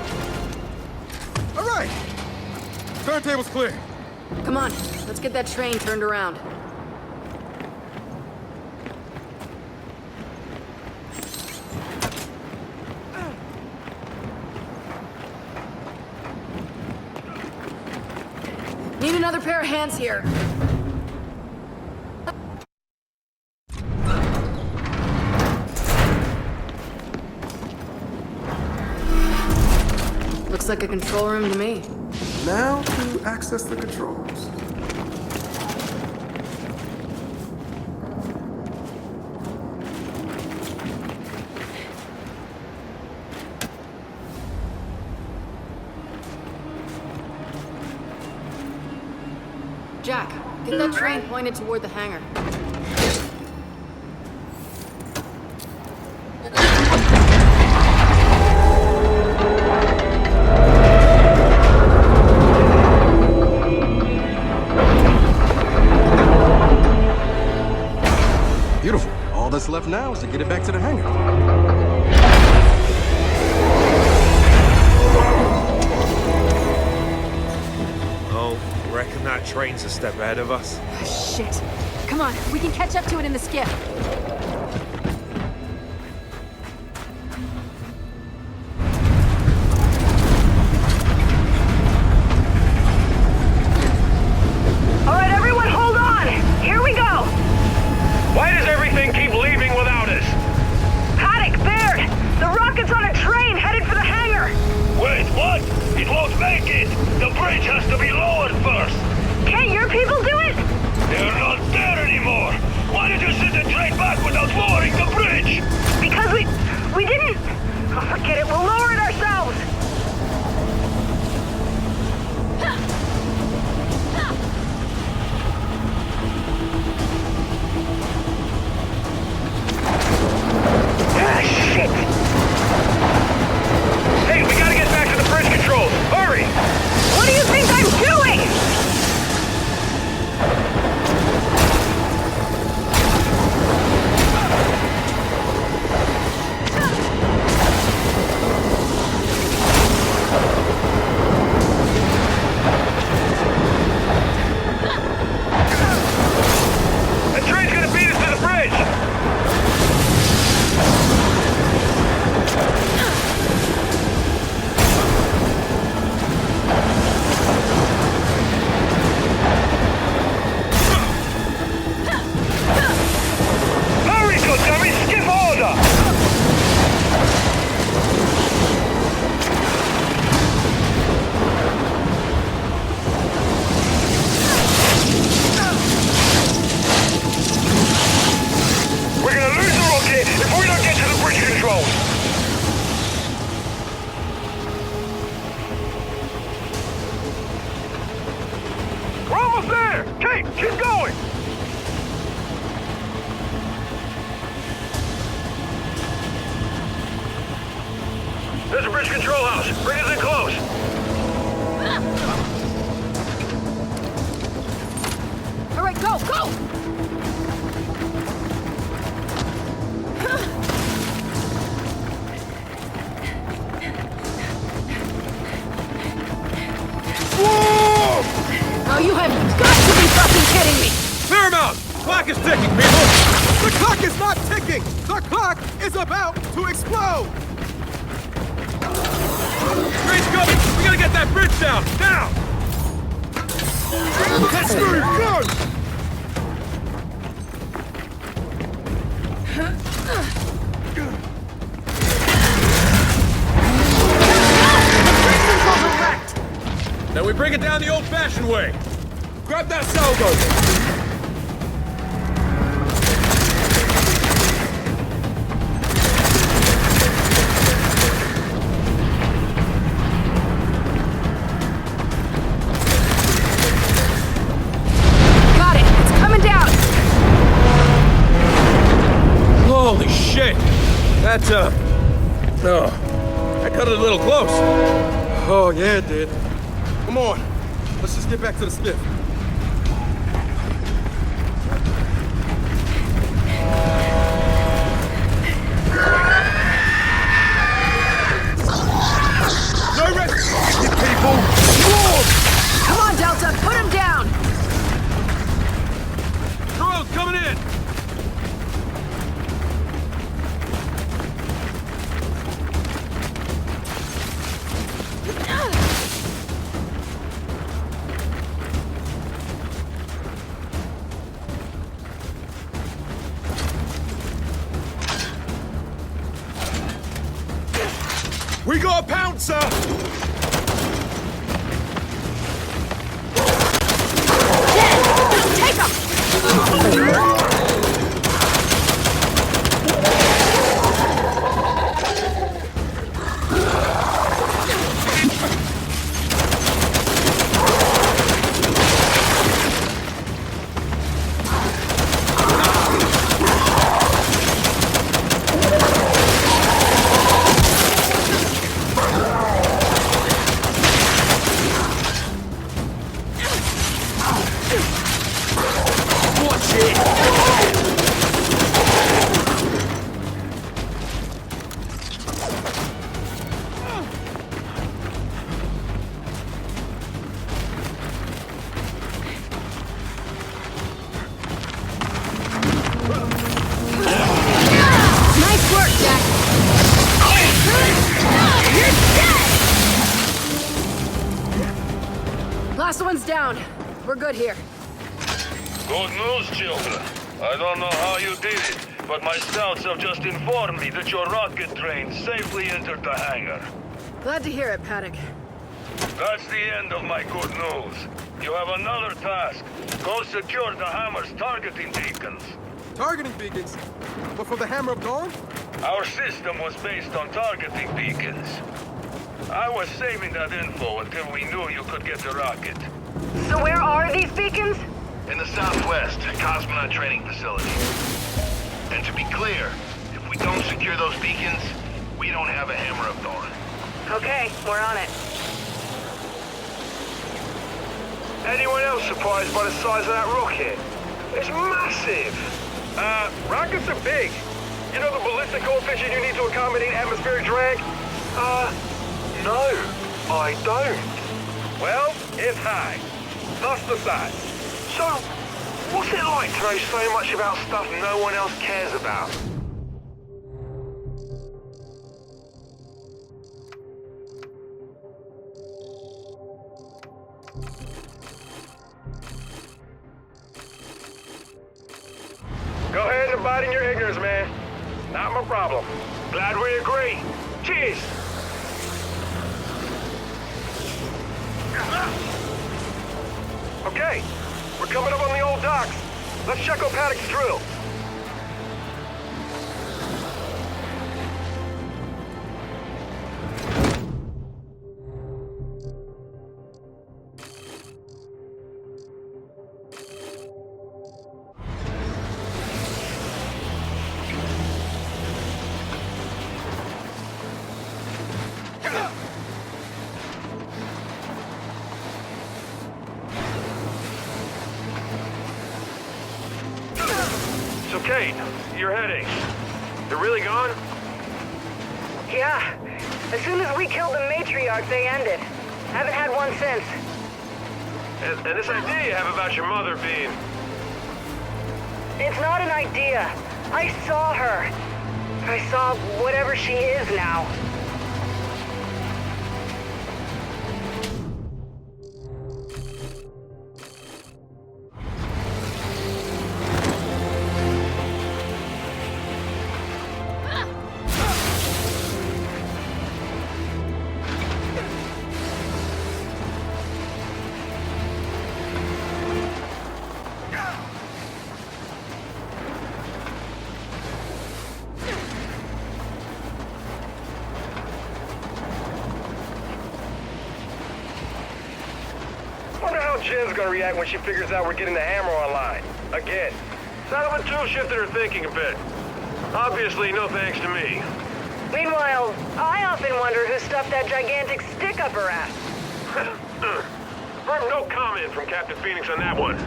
Alright! Turntable's clear. Come on, let's get that train turned around. Need another pair of hands here. Looks like a control room to me. Now to access the controls. Jack, get that train pointed toward the hangar. Beautiful. All that's left now is to get it back to the hangar. Oh, reckon that train's a step ahead of us. Shit. Come on, we can catch up to it in the skiff. All right, everyone, hold on. Here we go. Why does everything keep leaving without us? Paddock, Baird, the rocket's on a train headed for the hangar. Wait, what? It won't make it! The bridge has to be lowered first! Can't your people do it? They're not there anymore! Why did you send the train back without lowering the bridge? Because we didn't. Oh, forget it. We'll lower it ourselves. Ah, shit! Hey, we gotta get back to the bridge controls! Hurry! What do you think I'm doing? there! Kate, keep going! There's a bridge control house. Bring us in close. All right, go, go! Oh, you have got to be fucking kidding me! Paramount! Clock is ticking, people! The clock is not ticking! The clock is about to explode! Train's coming! We gotta get that bridge down! Now! Let's move! Go! Then we bring it down the old-fashioned way. Grab that salvo! Got it! It's coming down! Holy shit! That's, I cut it a little close. Oh, yeah, it did. Come on. Let's just get back to the skiff. No rest, you people! Whoa! Come on, Delta, put him down! Drone's coming in! We got a pouncer! Take him! Nice work, Jack! You're dead! Last one's down. We're good here. Good news, children. I don't know how you did it, but my scouts have just informed me that your rocket train safely entered the hangar. Glad to hear it, Paddock. That's the end of my good news. You have another task. Go secure the Hammer's targeting beacons. Targeting beacons? But for the Hammer of Dawn? Our system was based on targeting beacons. I was saving that info until we knew you could get the rocket. So where are these beacons? In the southwest, cosmonaut training facility. And to be clear, if we don't secure those beacons, we don't have a Hammer of Dawn. Okay, we're on it. Anyone else surprised by the size of that rocket? It's massive! Rockets are big. You know the ballistic coefficient you need to accommodate atmospheric drag? No, I don't. Well, it's high. Thus the size. So, what's it like to know so much about stuff no one else cares about? Go ahead and abide in your ignorance, man. Not my problem. Glad we agree. Cheers! Okay, we're coming up on the old docks. Let's check on Paddock's drill. Kate, your headaches. They're really gone? Yeah. As soon as we killed the matriarch, they ended. Haven't had one since. And this idea you have about your mother being... It's not an idea. I saw her. I saw whatever she is now. Wonder how Jen's gonna react when she figures out we're getting the hammer online. Again. Sullivan shifted her thinking a bit. Obviously, no thanks to me. Meanwhile, I often wonder who stuffed that gigantic stick up her ass. No comment from Captain Phoenix on that one.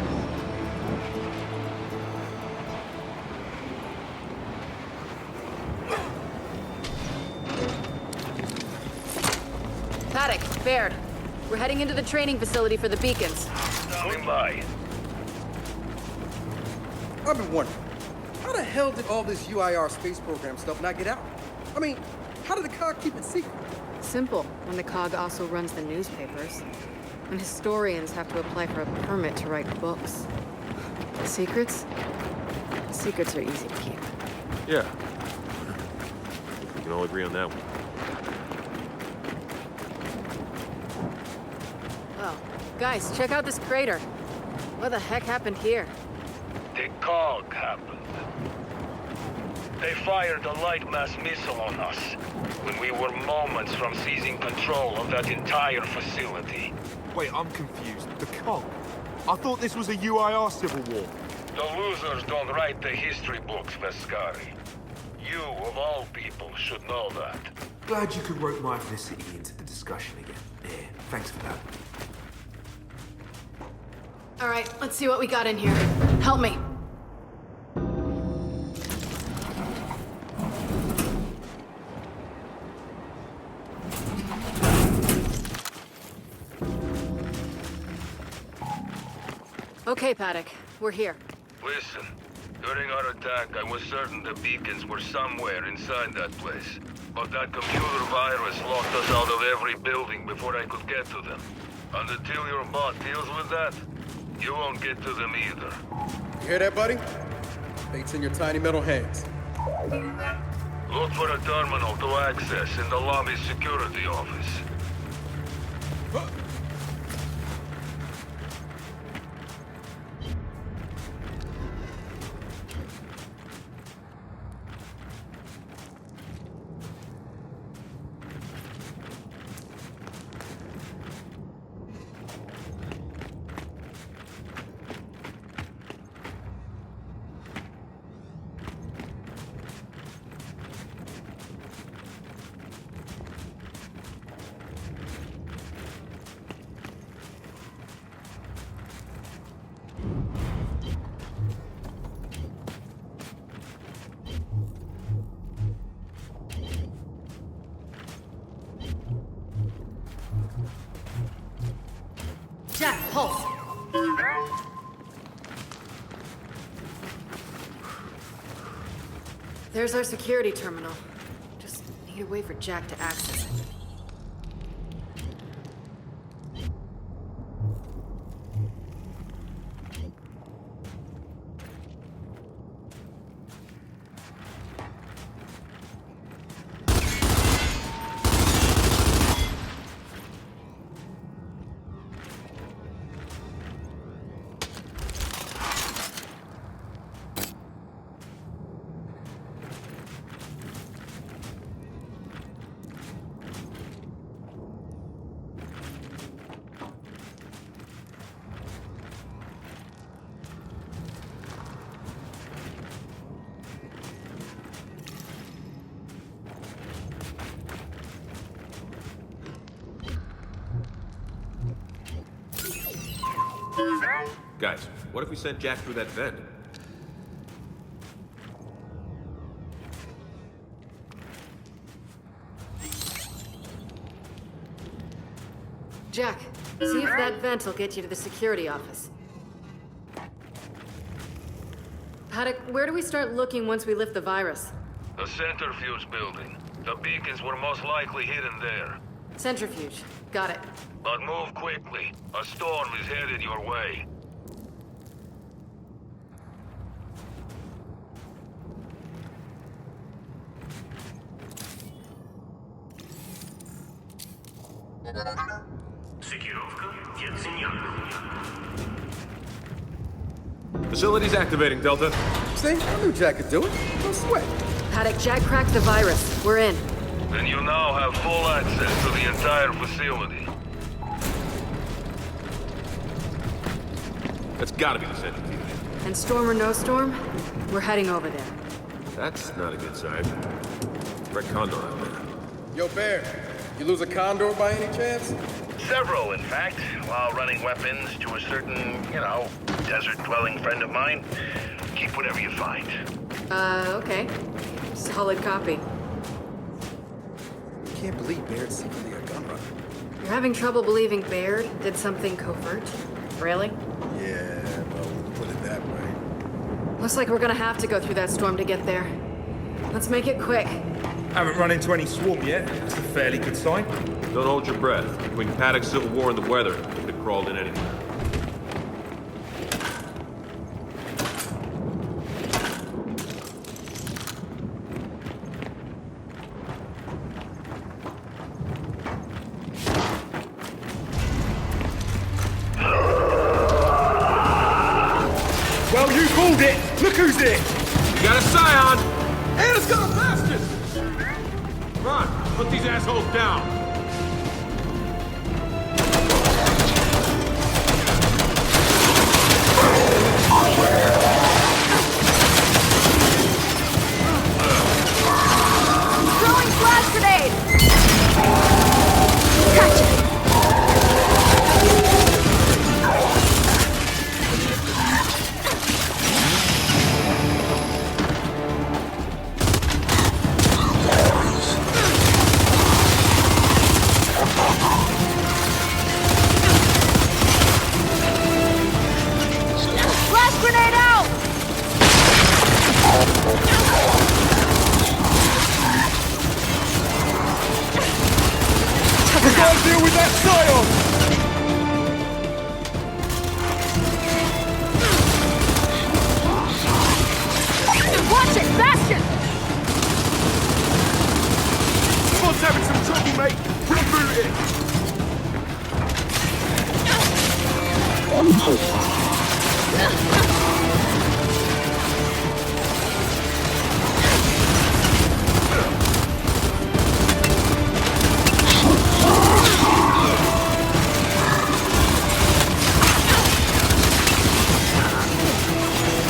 Paddock, Baird. We're heading into the training facility for the beacons. Coming by. I've been wondering, how the hell did all this UIR space program stuff not get out? I mean, how did the COG keep it secret? Simple, when the COG also runs the newspapers. And historians have to apply for a permit to write books. Secrets? Secrets are easy to keep. Yeah. We can all agree on that one. Oh, guys, check out this crater. What the heck happened here? The COG happened. They fired a light mass missile on us when we were moments from seizing control of that entire facility. Wait, I'm confused. The cult? I thought this was a UIR civil war. The losers don't write the history books, Vescari. You, of all people, should know that. Glad you could rope my ethnicity into the discussion again. Yeah, thanks for that. All right, let's see what we got in here. Help me. Okay, Paddock, we're here. Listen, during our attack, I was certain the beacons were somewhere inside that place. But that computer virus locked us out of every building before I could get to them. And until your bot deals with that, you won't get to them either. You hear that, buddy? Fate's in your tiny metal hands. Look for a terminal to access in the lobby's security office. Jack, pulse. There's our security terminal. Just need a way for Jack to access it. Guys, what if we sent Jack through that vent? Jack, see if that vent will get you to the security office. Paddock, where do we start looking once we lift the virus? The centrifuge building. The beacons were most likely hidden there. Centrifuge. Got it. But move quickly. A storm is headed your way. Facilities activating, Delta. See, I knew Jack could do it. No sweat. Paddock, Jack cracked the virus. We're in. Then you now have full access to the entire facility. That's gotta be the centrifuge. And storm or no storm, we're heading over there. That's not a good sign. Red Condor out there. Yo, Bear, you lose a condor by any chance? Several, in fact, while running weapons to a certain, desert-dwelling friend of mine. Keep whatever you find. Okay. Solid copy. Can't believe Baird's secretly a gun runner. You're having trouble believing Baird did something covert? Really? Yeah, well, put it that way. Looks like we're gonna have to go through that storm to get there. Let's make it quick. Haven't run into any swarm yet. That's a fairly good sign. Don't hold your breath. Between Paddock's civil war and the weather, it could have crawled in anywhere. Well, you called it. Look who's here. You got a scion! And it's got a bastard! Come on, put these assholes down. Throwing flash grenade! Gotcha! Flash grenade out! We gotta deal with that scion! Watch it, Bastion! Squad's having some trouble, mate. Reboot it!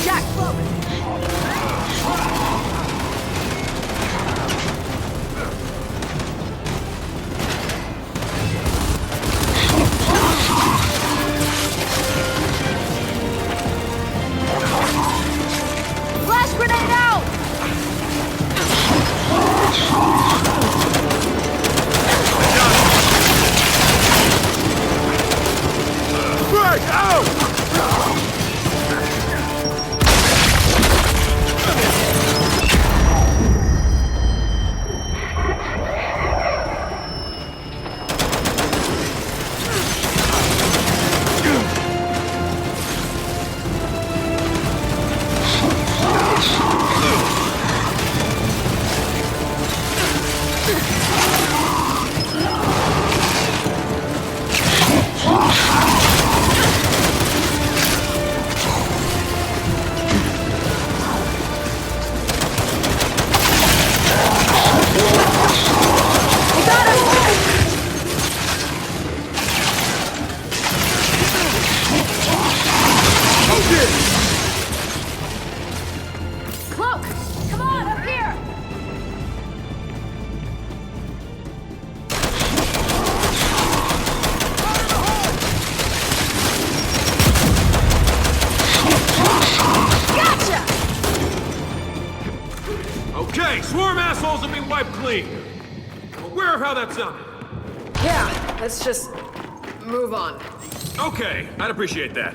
Jack, cloak! Flash grenade out! Break out! Cloak! Come on, up here! Gotcha! Okay, swarm assholes have been wiped clean. I'm aware of how that sounded. Yeah, let's just Move on. Okay, I'd appreciate that.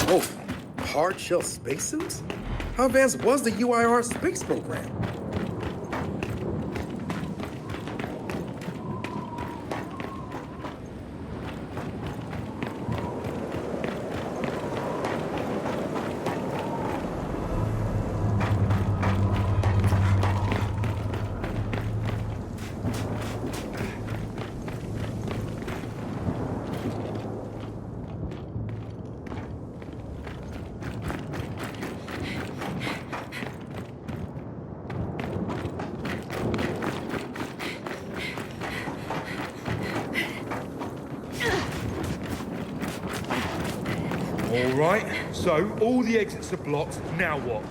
Oh, hard shell spacesuits? How advanced was the UIR space program? All right, so all the exits are blocked. Now what?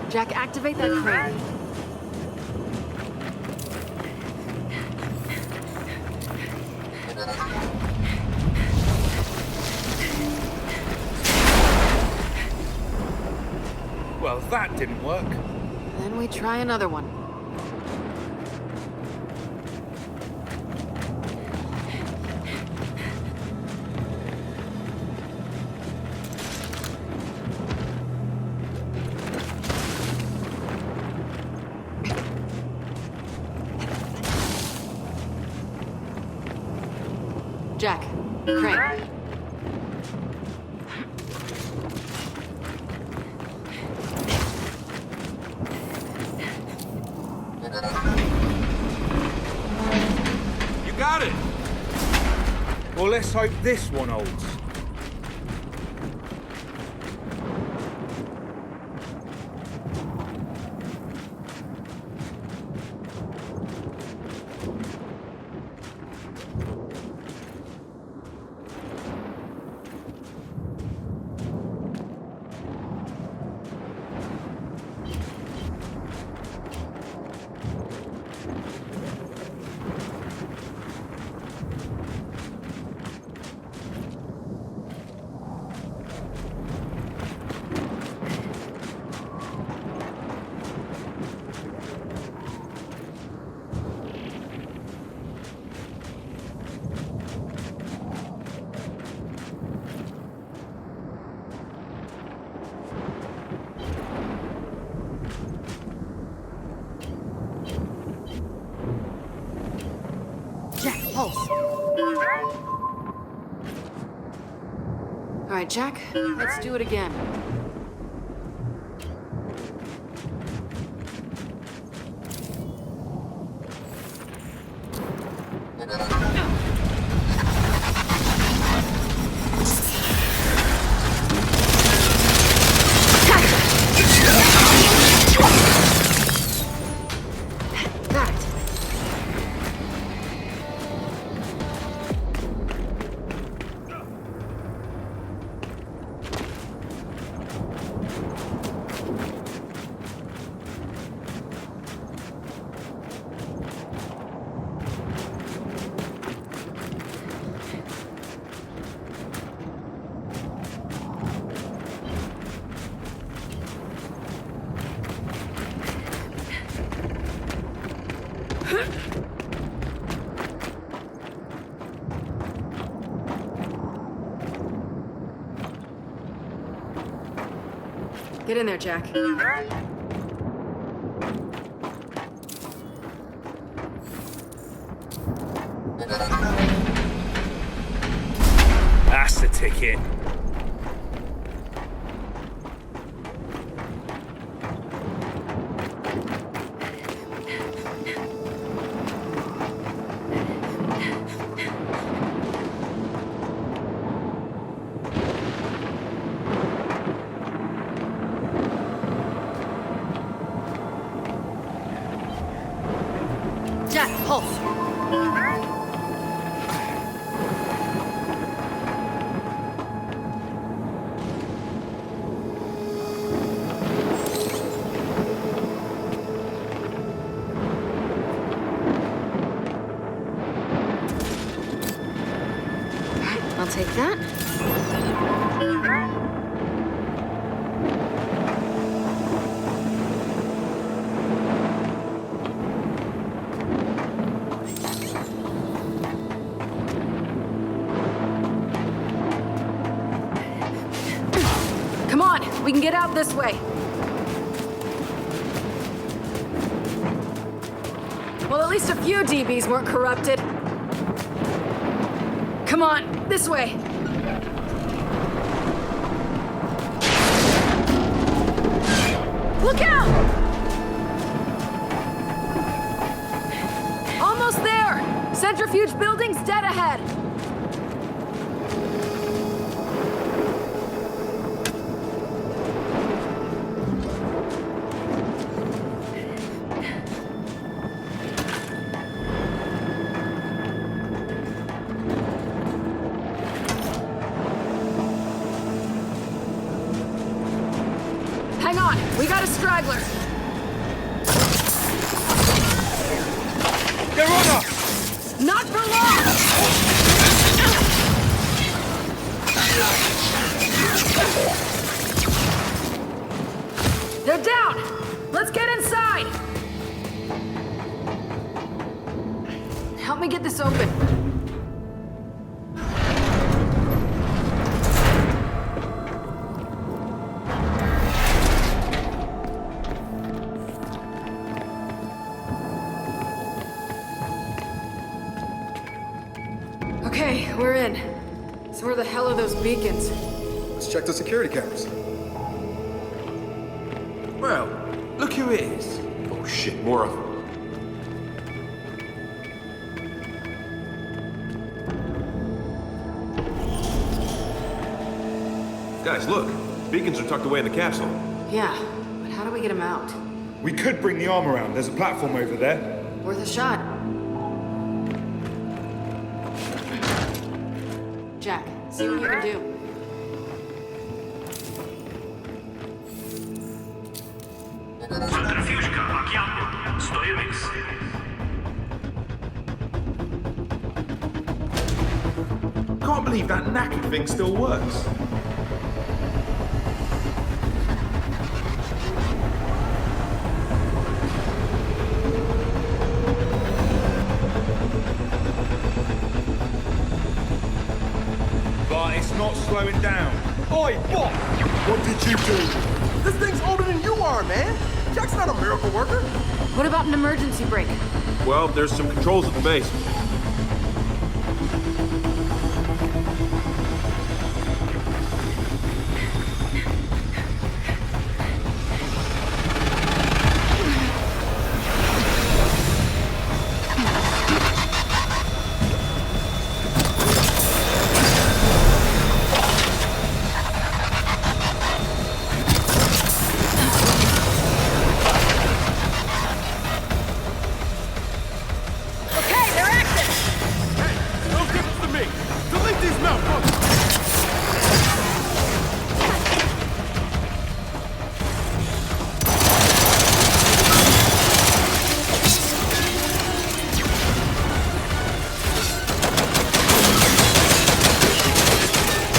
Jack, activate that crane. Well, that didn't work. Then we try another one. Jack, crane. You got it! Well, let's hope this one holds. Jack, pulse. All right, Jack, let's do it again. Got it. Get in there, Jack. That's the ticket. Jack, halt! I'll take that. Come on, we can get out this way. Well, at least a few DBs weren't corrupted. Come on, this way. Look out! Almost there! Centrifuge building's dead ahead. Hang on, we got a straggler. Get runner! Not for long! They're down! Let's get inside! Help me get this open. Okay, we're in. So where the hell are those beacons? Let's check the security cameras. Well, look who it is. Oh shit, more of them. Guys, look. Beacons are tucked away in the capsule. Yeah, but how do we get them out? We could bring the arm around. There's a platform over there. Worth a shot. Jack, see what you can do. Can't believe that knackered thing still works. But it's not slowing down. Oi, what? What did you do? This thing's older than you are, man. Jack's not a miracle worker. What about an emergency brake? Well, there's some controls at the base. Okay, they're active! Hey, don't give it to me! Delete these malfunctions!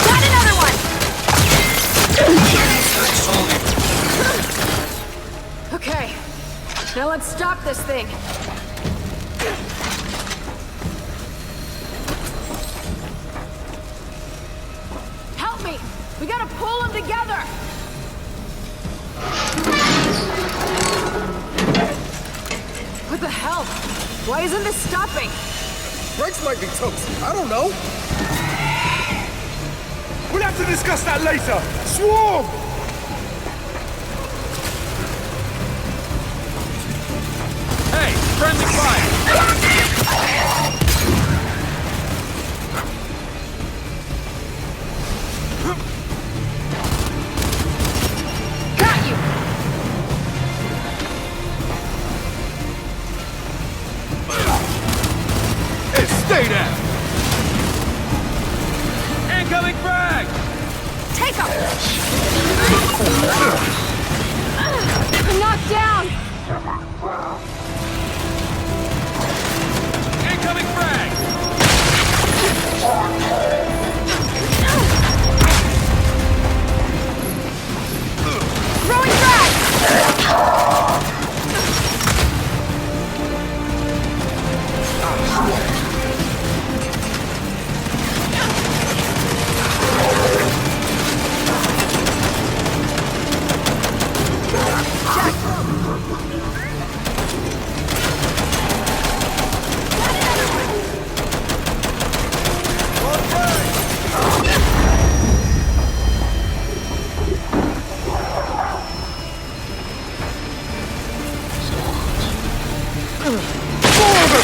Got another one! Okay, now let's stop this thing. Help me! We gotta pull them together! What the hell? Why isn't this stopping? brakes might be toast. I don't know. We'll have to discuss that later. Swarm! Hey, friendly fire! Got you! Hey, stay down! Incoming frag! Take him! Knocked down! Incoming frag! Throwing frag!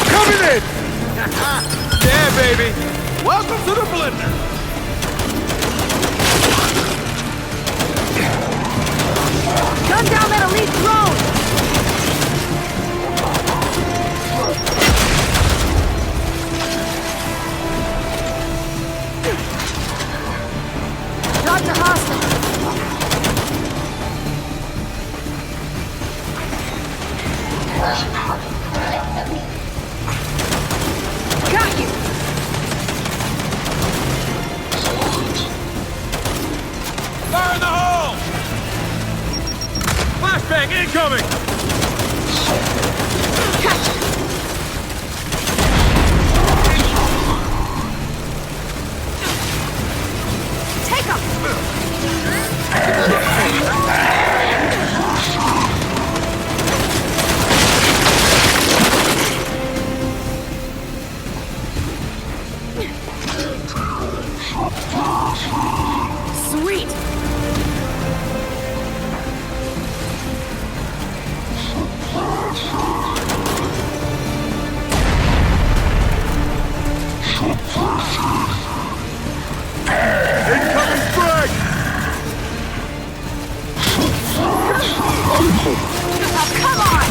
Coming in! Yeah, baby! Welcome to the blender! Gun down that elite drone! Dodge a hostile! Got you! Fire in the hole! Flashbang incoming! Take him! Sweet! Incoming frag! Oh, come on!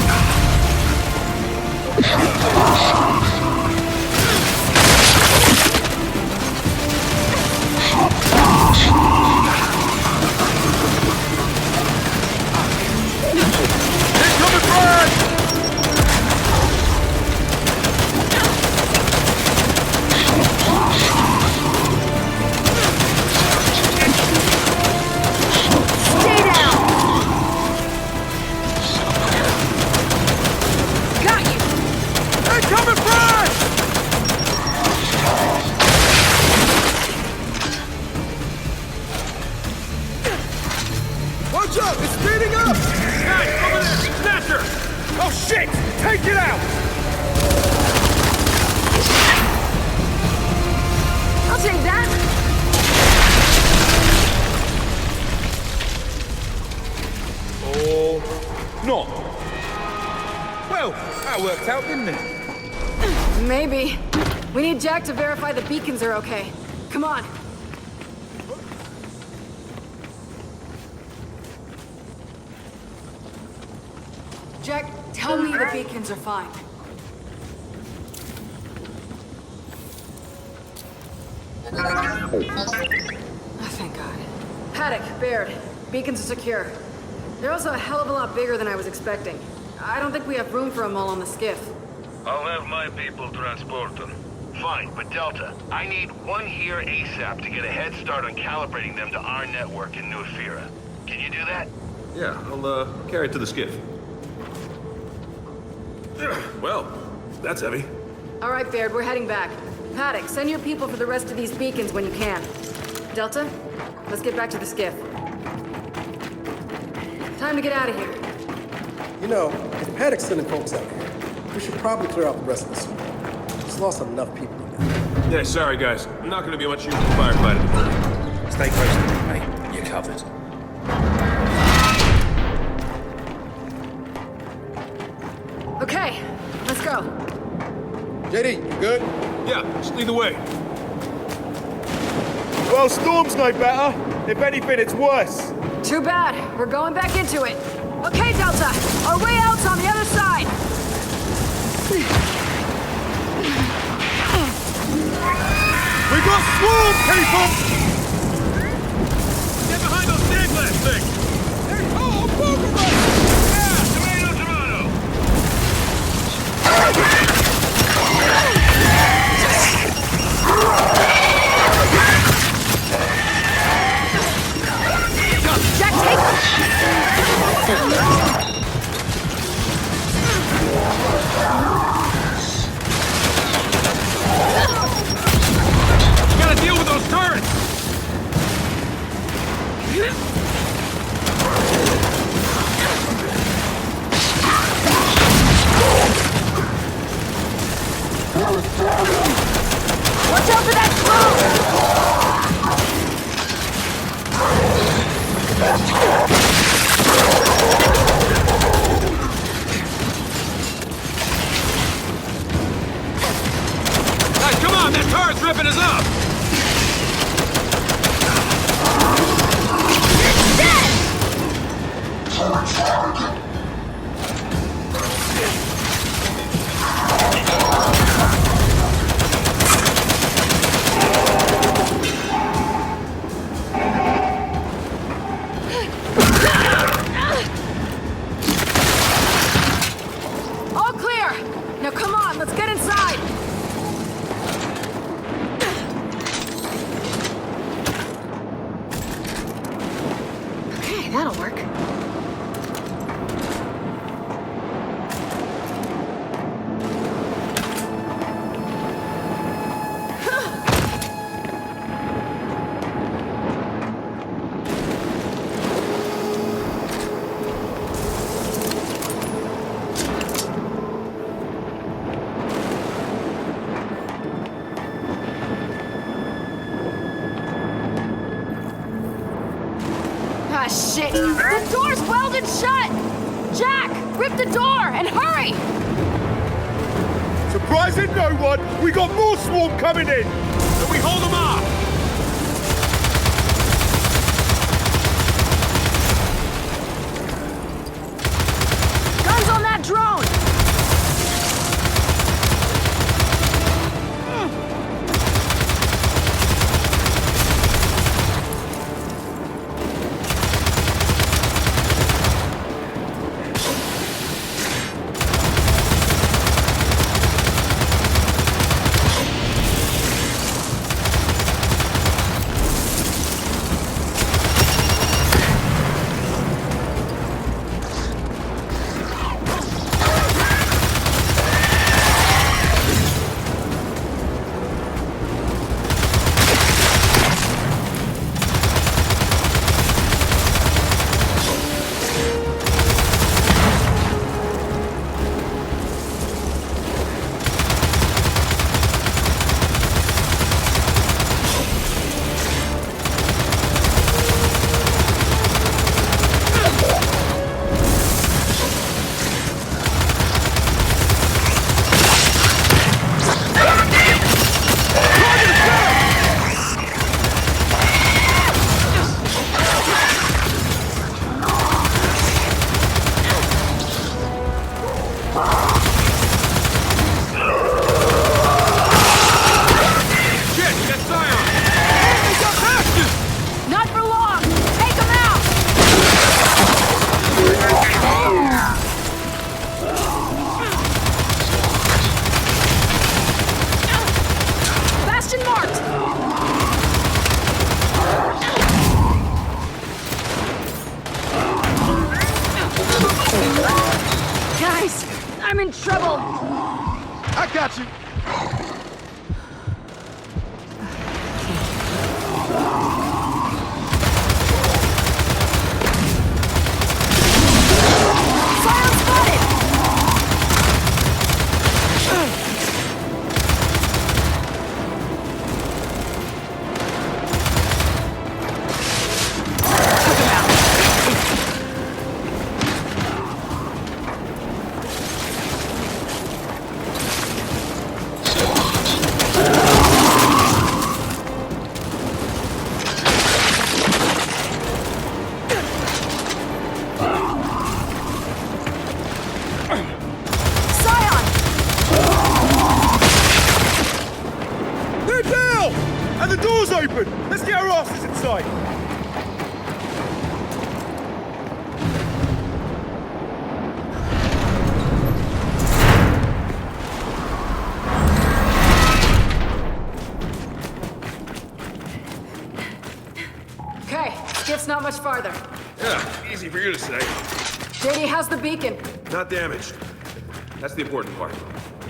Incoming frag! Stay down! Got you! Incoming frag! Watch out! It's speeding up! Guys, over there! Snatcher! Oh shit! Take it out! I'll take that! Or not. Well, that worked out, didn't it? Maybe. We need Jack to verify the beacons are okay. Come on. Jack, tell me the beacons are fine. Oh, thank God. Paddock, Baird, beacons are secure. They're also a hell of a lot bigger than I was expecting. I don't think we have room for them all on the skiff. I'll have my people transport them. Fine, but Delta, I need one here ASAP to get a head start on calibrating them to our network in New Ephyra. Can you do that? Yeah, I'll carry it to the skiff. Well, that's heavy. All right, Baird, we're heading back. Paddock, send your people for the rest of these beacons when you can. Delta, let's get back to the skiff. Time to get out of here. You know, if Paddock's sending folks out here, we should probably clear out the rest of this. Just lost enough people again. Yeah, sorry guys. I'm not gonna be much use in the firefight at the moment. Stay close to me, mate. You're covered. Okay, let's go. JD, you good? Yeah, just lead the way. Well, Storm's no better. If anything, it's worse. Too bad. We're going back into it. Okay, Delta. Our way out's on the other side. We got swarm, people! Get behind those stand glass things! Yeah, tomato, tomato! Jack, take You gotta deal with those turrets! Watch out for that drone! Guys, come on! That turret's ripping us up! All clear! Now come on, let's get inside! Okay, that'll work. Ah, shit! The door's welded shut! Jack, rip the door and hurry! Surprising no one, we got more swarm coming in! Can we hold them off? Guns on that drone! And the door's open! Let's get our asses inside! Okay, skiff's not much farther. Yeah, easy for you to say. JD, how's the beacon? Not damaged. That's the important part.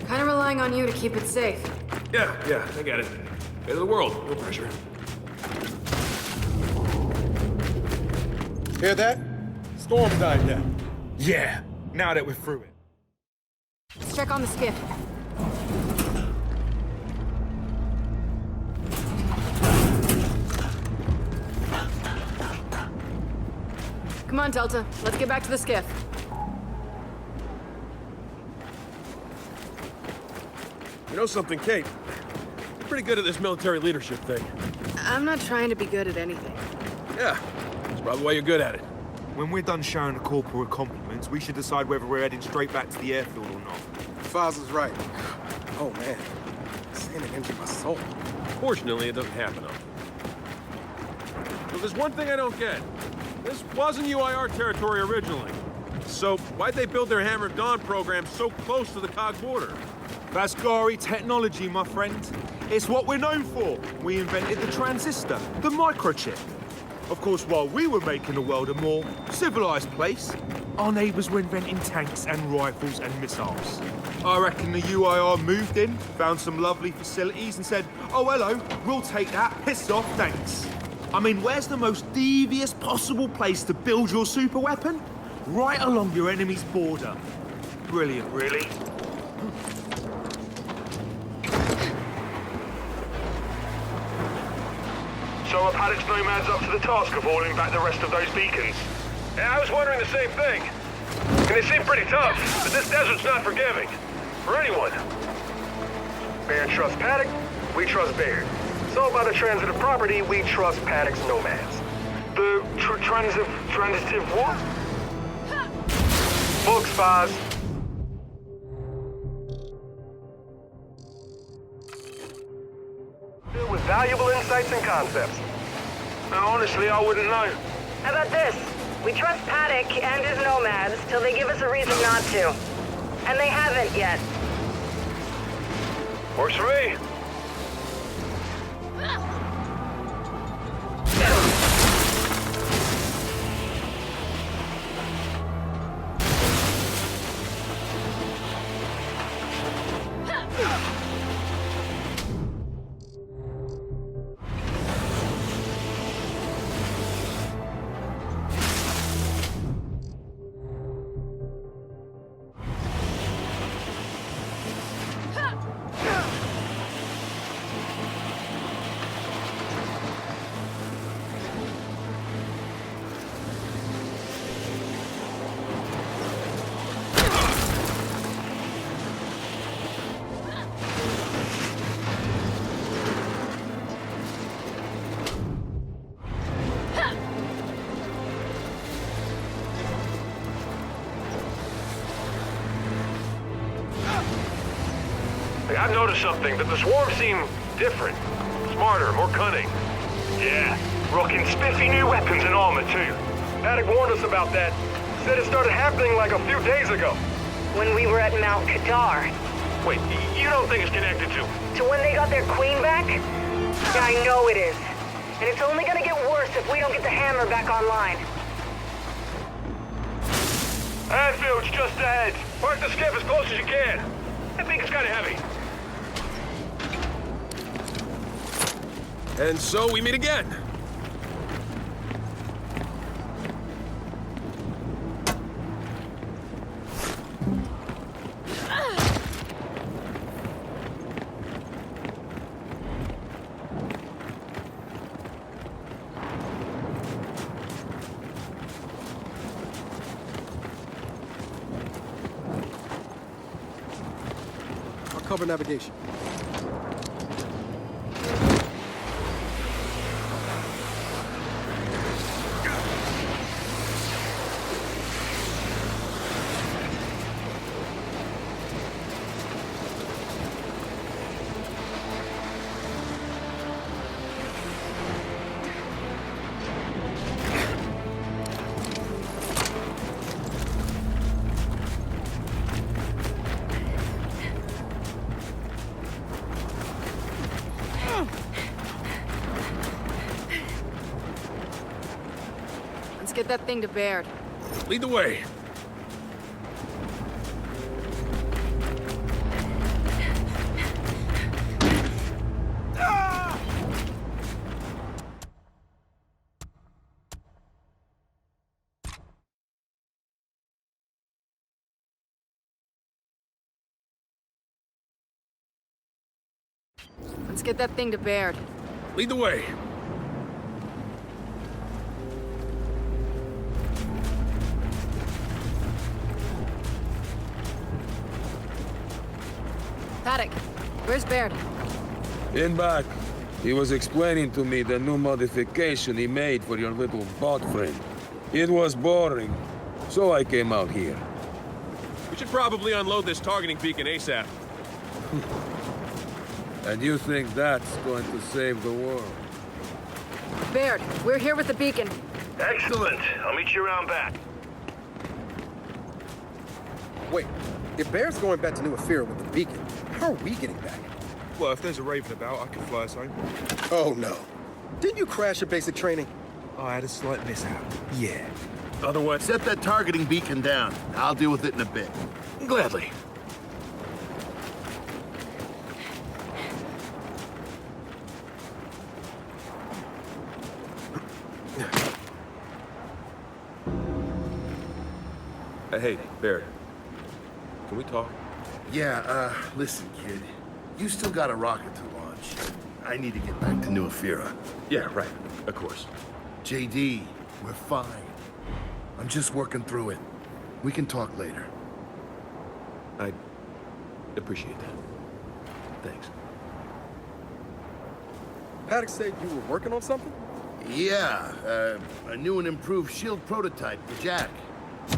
Kind of relying on you to keep it safe. Yeah, I get it. End of the world, no pressure. Hear that? Storm's dying down. Yeah, now that we're through it. Let's check on the skiff. Come on, Delta. Let's get back to the skiff. You know something, Kate? You're pretty good at this military leadership thing. I'm not trying to be good at anything. Yeah, that's probably why you're good at it. When we're done showering the corporal with compliments, we should decide whether we're heading straight back to the airfield or not. Files is right. Oh man, sending into my soul. Fortunately, it doesn't happen often. But there's one thing I don't get. This wasn't UIR territory originally. So why'd they build their Hammer of Dawn program so close to the COG border? Vascari technology, my friend. It's what we're known for. We invented the transistor, the microchip. Of course, while we were making the world a more civilized place, our neighbors were inventing tanks and rifles and missiles. I reckon the UIR moved in, found some lovely facilities and said, oh, hello, we'll take that, piss off, thanks. I mean, where's the most devious possible place to build your super weapon? Right along your enemy's border. Brilliant, really. So are Paddock's nomads up to the task of hauling back the rest of those beacons? Yeah, I was wondering the same thing. And they seem pretty tough, but this desert's not forgiving. For anyone. Baird trusts Paddock, we trust Baird. So about the transitive property, we trust Paddock's nomads. The transitive what? Books, Foz. Filled with valuable insights and concepts. Now, honestly, I wouldn't know. How about this? We trust Paddock and his nomads till they give us a reason not to. And they haven't yet. Works for me. I've noticed something, that the swarm seem different. Smarter, more cunning. Yeah, rocking spiffy new weapons and armor, too. Paddock warned us about that. Said it started happening like a few days ago. When we were at Mount Kadar. Wait, you don't think it's connected to... To when they got their queen back? Yeah, I know it is. And it's only gonna get worse if we don't get the hammer back online. Anfield's just ahead. Park the skiff as close as you can. I think it's kind of heavy. And so we meet again. I'll cover navigation. get that thing to Baird. Lead the way. Let's get that thing to Baird. Lead the way. Paddock, where's Baird? In back. He was explaining to me the new modification he made for your little bot friend. It was boring, so I came out here. We should probably unload this targeting beacon ASAP. And you think that's going to save the world? Baird, we're here with the beacon. Excellent. I'll meet you around back. Wait, if Bear's going back to New Ephyra with the beacon, how are we getting back? Well, if there's a Raven about, I can fly us home. Oh, no. Didn't you crash your basic training? I had a slight mishap. Yeah. Otherwise, Set that targeting beacon down. I'll deal with it in a bit. gladly. Hey, Baird. Can we talk? Yeah, listen, kid. You still got a rocket to launch. I need to get back to New Ephyra. Yeah, right. Of course. JD, we're fine. I'm just working through it. We can talk later. I appreciate that. Thanks. Paddock said you were working on something? Yeah, a new and improved shield prototype for Jack.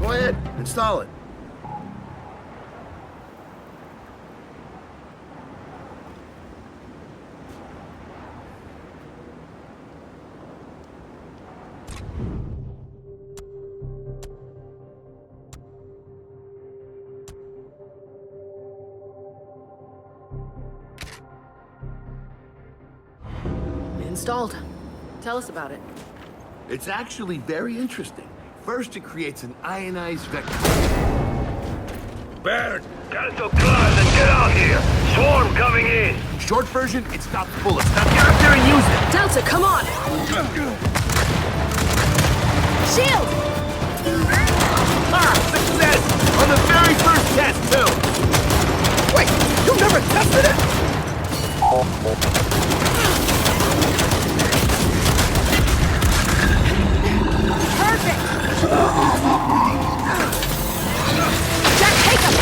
Go ahead, install it. Installed. Tell us about it. It's actually very interesting. First, it creates an ionized vector. Baird, got it so close and get out here. Swarm coming in. Short version, it stops bullets. Now get up there and use it. Delta, come on! Shield! Ah, success! On the very first test, too! Wait, you never tested it? Perfect! Jack, take him!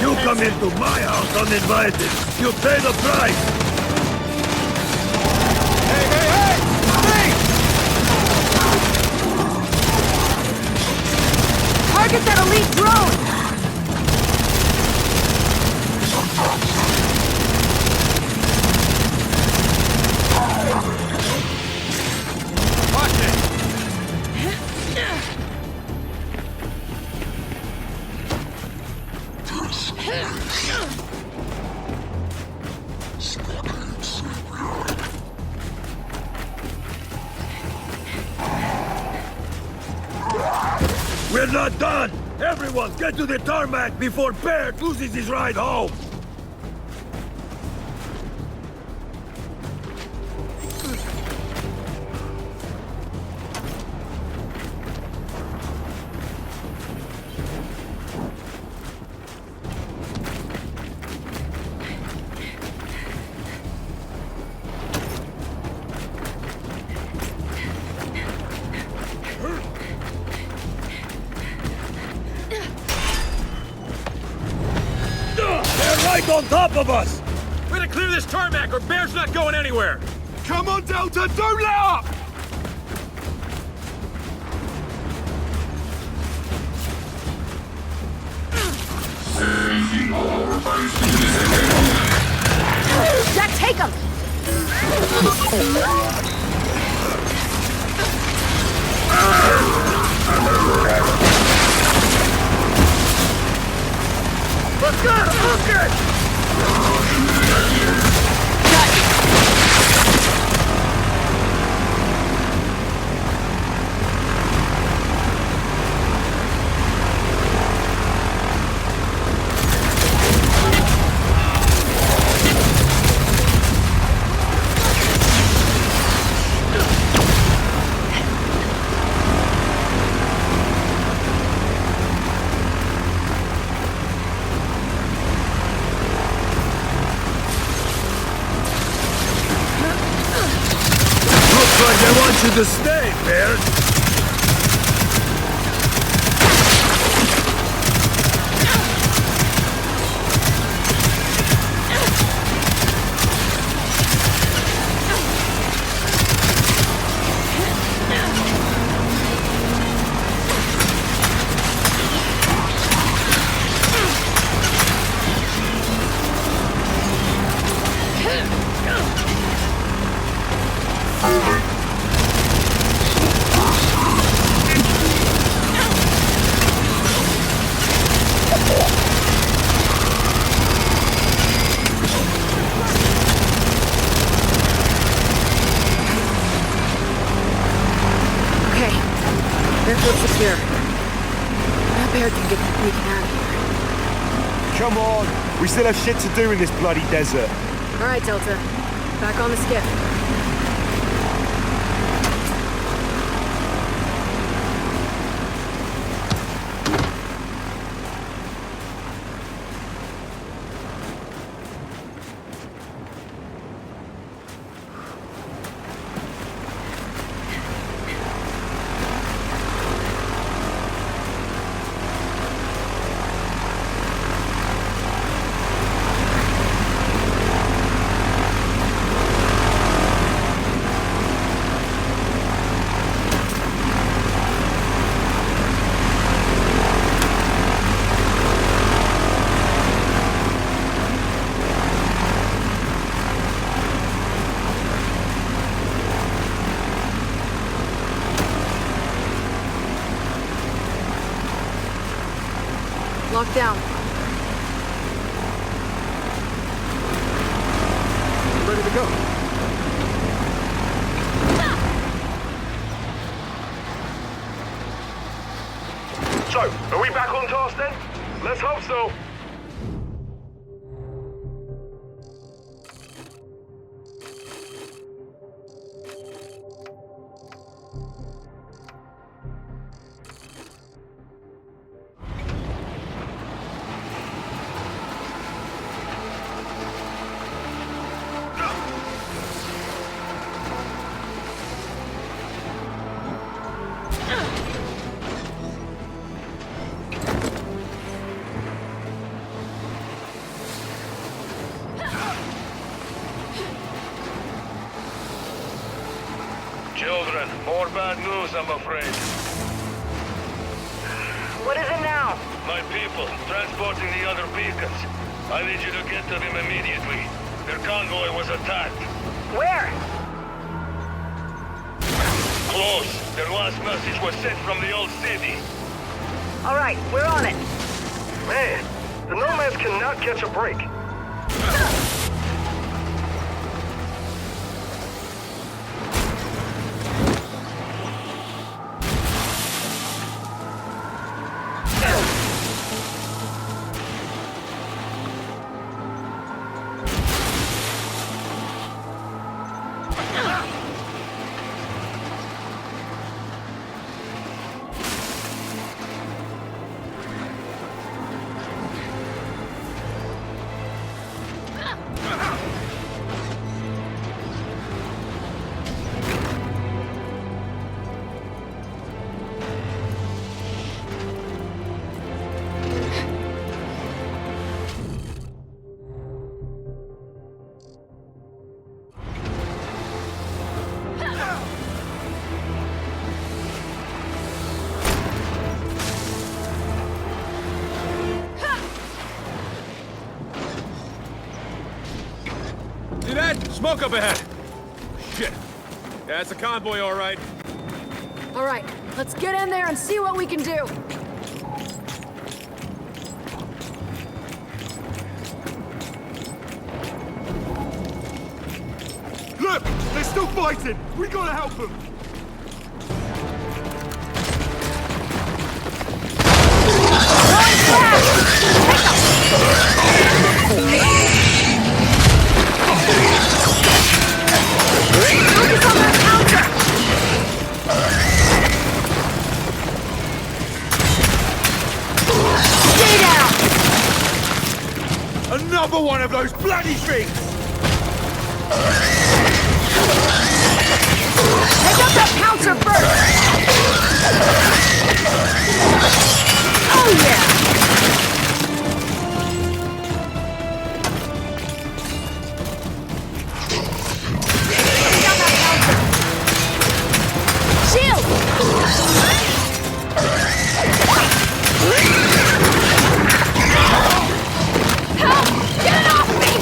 You come into my house uninvited. You pay the price. Target that elite drone! We're not done! Everyone, get to the tarmac before Baird loses his ride home! right on top of us! We're gonna clear this tarmac or Bear's not going anywhere! Come on, Delta, don't let up! Jack, take him! Let's go! Hook it! Looks like they want you to stay, Bear. Okay. Airport's secure. That bear can get that beacon out of here. Come on, we still have shit to do in this bloody desert. All right, Delta. Back on the skiff. Locked down. Ready to go. So, are we back on task then? Let's hope so. Children, more bad news, I'm afraid. What is it now? My people, transporting the other beacons. I need you to get to them immediately. Their convoy was attacked. Where? Close. Their last message was sent from the old city. All right, we're on it. Man, the Nomads cannot catch a break. Smoke up ahead! Shit. Yeah, it's a convoy, all right. All right, let's get in there and see what we can do. Look! They're still fighting! We gotta help them! Another one of those bloody things! Take out that pouncer first! Oh yeah! Take out that pouncer! Shield! Help! Get it off me!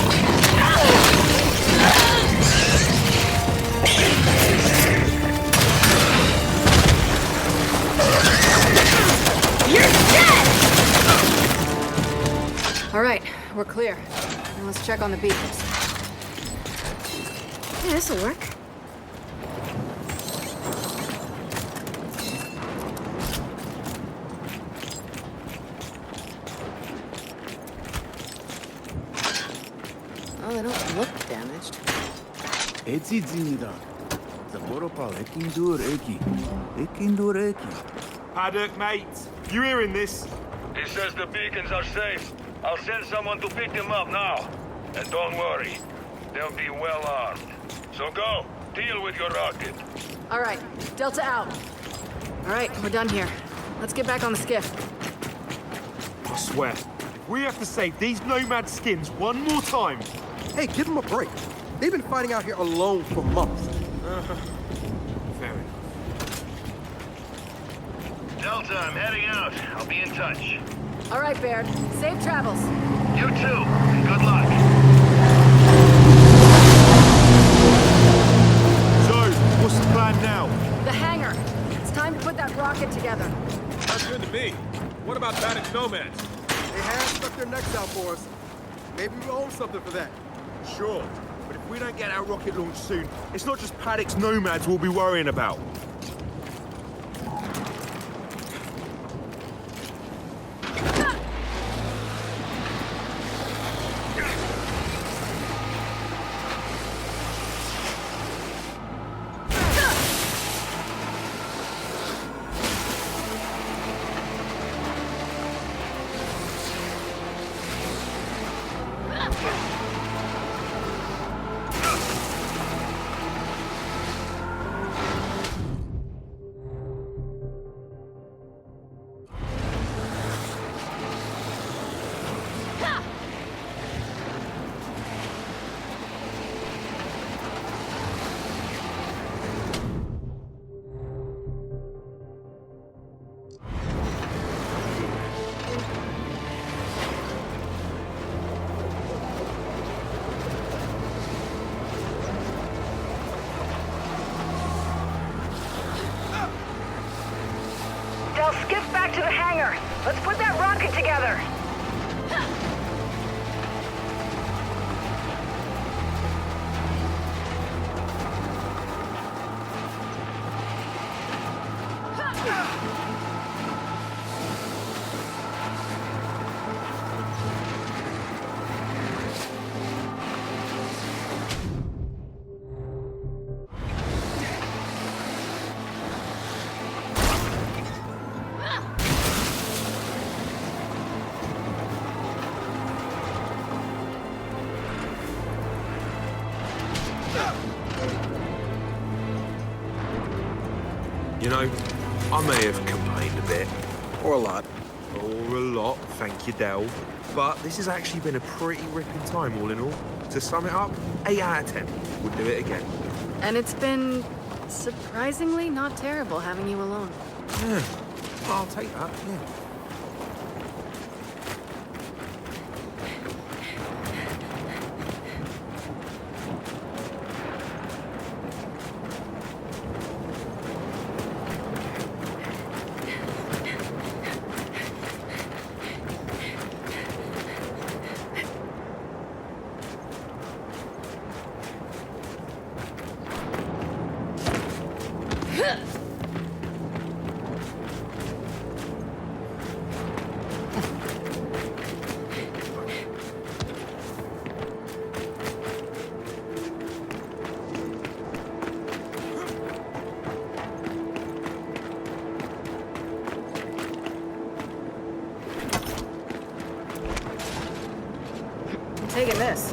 You're dead! All right, we're clear. Now let's check on the beacons. Yeah, this'll work. Oh, they don't look damaged. Paddock, mate. You hearing this? He says the beacons are safe. I'll send someone to pick them up now. And don't worry, they'll be well armed. So go, deal with your rocket. All right, Delta out. All right, we're done here. Let's get back on the skiff. I swear, if we have to save these nomad skins one more time. Hey, give them a break. They've been fighting out here alone for months. Fair enough. Delta, I'm heading out. I'll be in touch. All right, Baird. Safe travels. You too, and good luck. So, what's the plan now? The hangar. It's time to put that rocket together. Sounds good to me. What about Paddock's nomads? They have stuck their necks out for us. Maybe we owe something for that. Sure, but if we don't get our rocket launched soon, it's not just Paddock's nomads we'll be worrying about. Del, skiff back to the hangar. Let's put that rocket together. You know, I may have complained a bit. Or a lot. Or a lot, thank you, Del. But this has actually been a pretty ripping time, all in all. To sum it up, 8 out of 10. Would do it again. And it's been surprisingly not terrible having you alone. Yeah, I'll take that, yeah. taking this.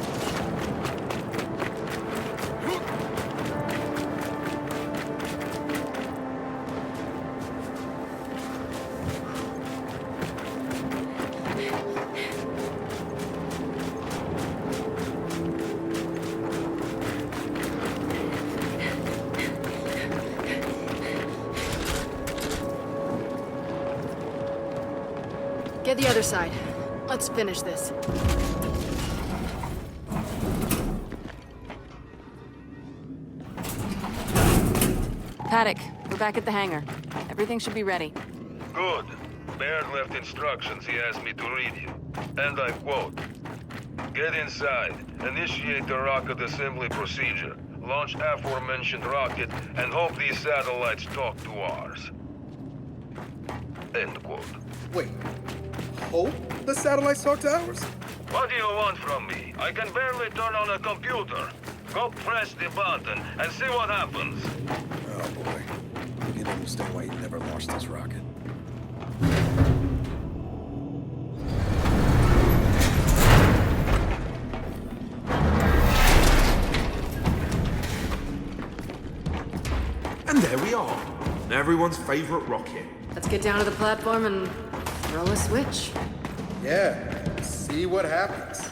Get the other side. Let's finish this. Paddock, we're back at the hangar. Everything should be ready. Good. Baird left instructions he asked me to read you. And I quote, "Get inside, initiate the rocket assembly procedure, launch aforementioned rocket, and hope these satellites talk to ours." End quote. Wait. Hope the satellites talk to ours? What do you want from me? I can barely turn on a computer. Go press the button and see what happens. Oh boy. You don't understand why you never launched this rocket. And there we are. Everyone's favorite rocket. Let's get down to the platform and throw a switch. Yeah, see what happens.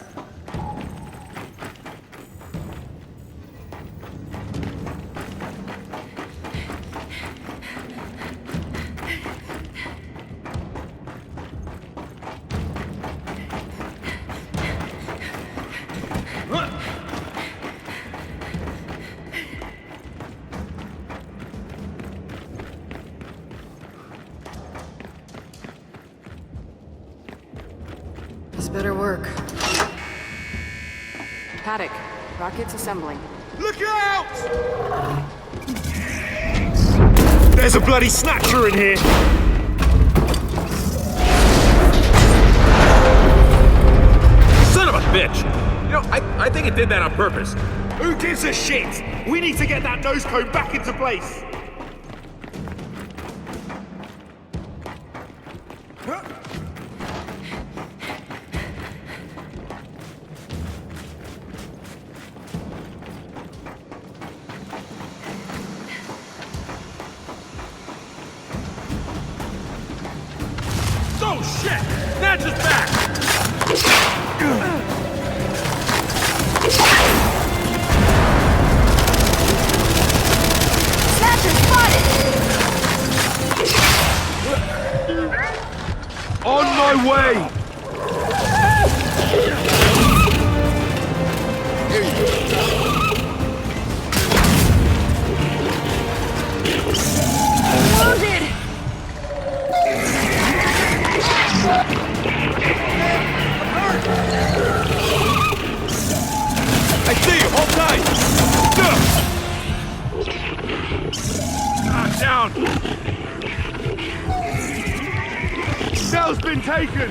This better work. Paddock, rocket's assembling. Look out! There's a bloody snatcher in here! Son of a bitch! You know, I think it did that on purpose. Who gives a shit? We need to get that nose cone back into place! Oh shit! Snatch us back! Snatcher spotted! On my way! Wounded! I see you! Hold tight! Down! Cell's been taken!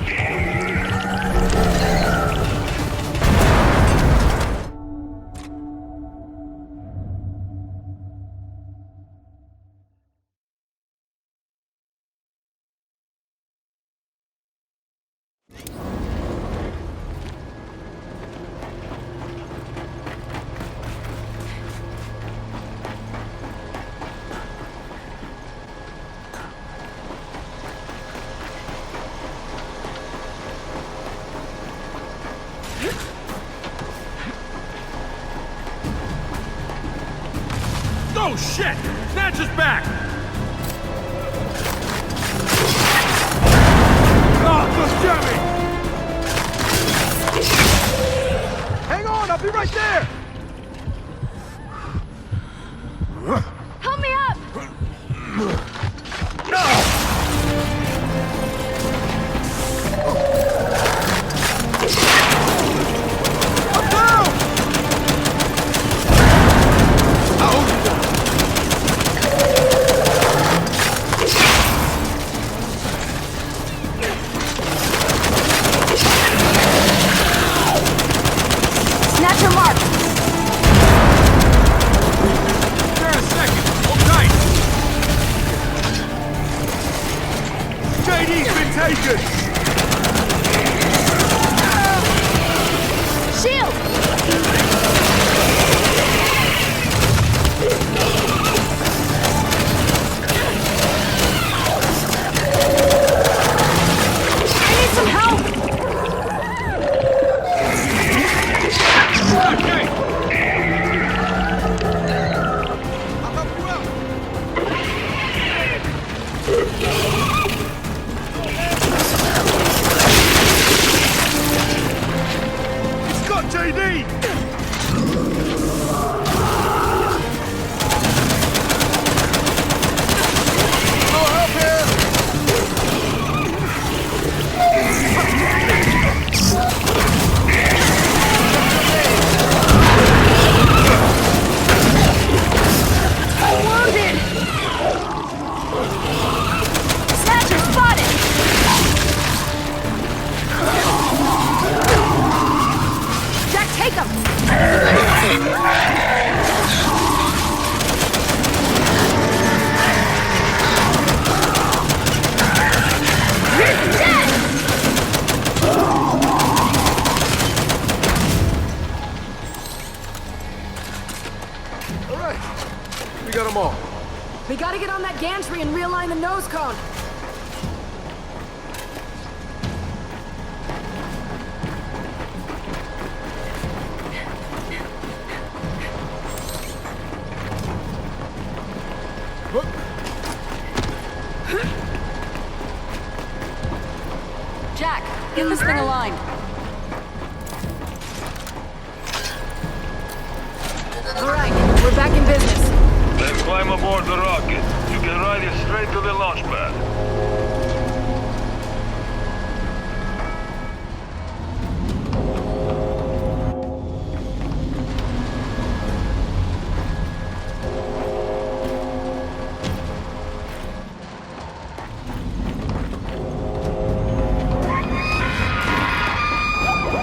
Oh shit! Snatch us back! Oh, just jamming! Hang on, I'll be right there! Help me up! I'm down! Snatcher mark! There a second! Hold tight! JD's been taken! Shield! I need some help! I'll help you out. It's got JD! No help here! Wounded! Snatcher spotted! Jack, take him! He's dead! All right. We got them all. We gotta get on that gantry and realign the nose cone. Jack, get this thing aligned. All right, we're back in business. Then climb aboard the rocket. You can ride it straight to the launch pad.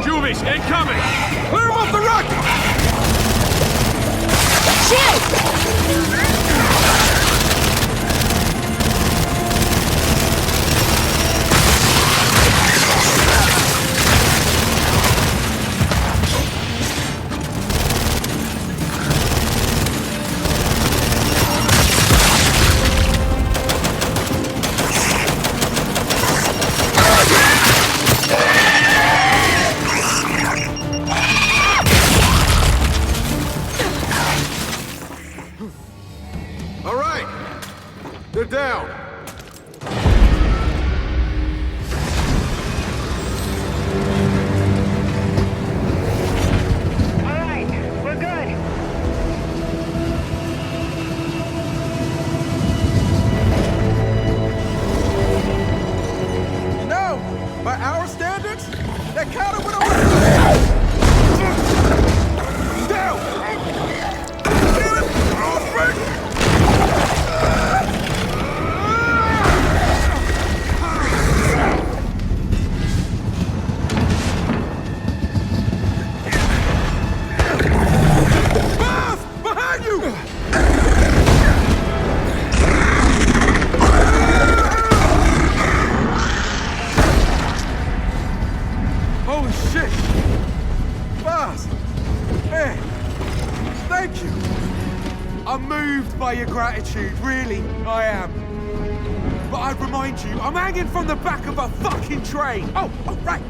Juvies, incoming! Clear them off the rocket! Shield! All right. They're down. All right, we're good. No! By our standards, that counter went over. Down! Damn it! Oh, frick! Boss! Behind you! Holy shit! Boss! Man! Thank you! I'm moved by your gratitude, really, I am. But I'd remind you, I'm hanging from the back of a fucking train! Oh, right.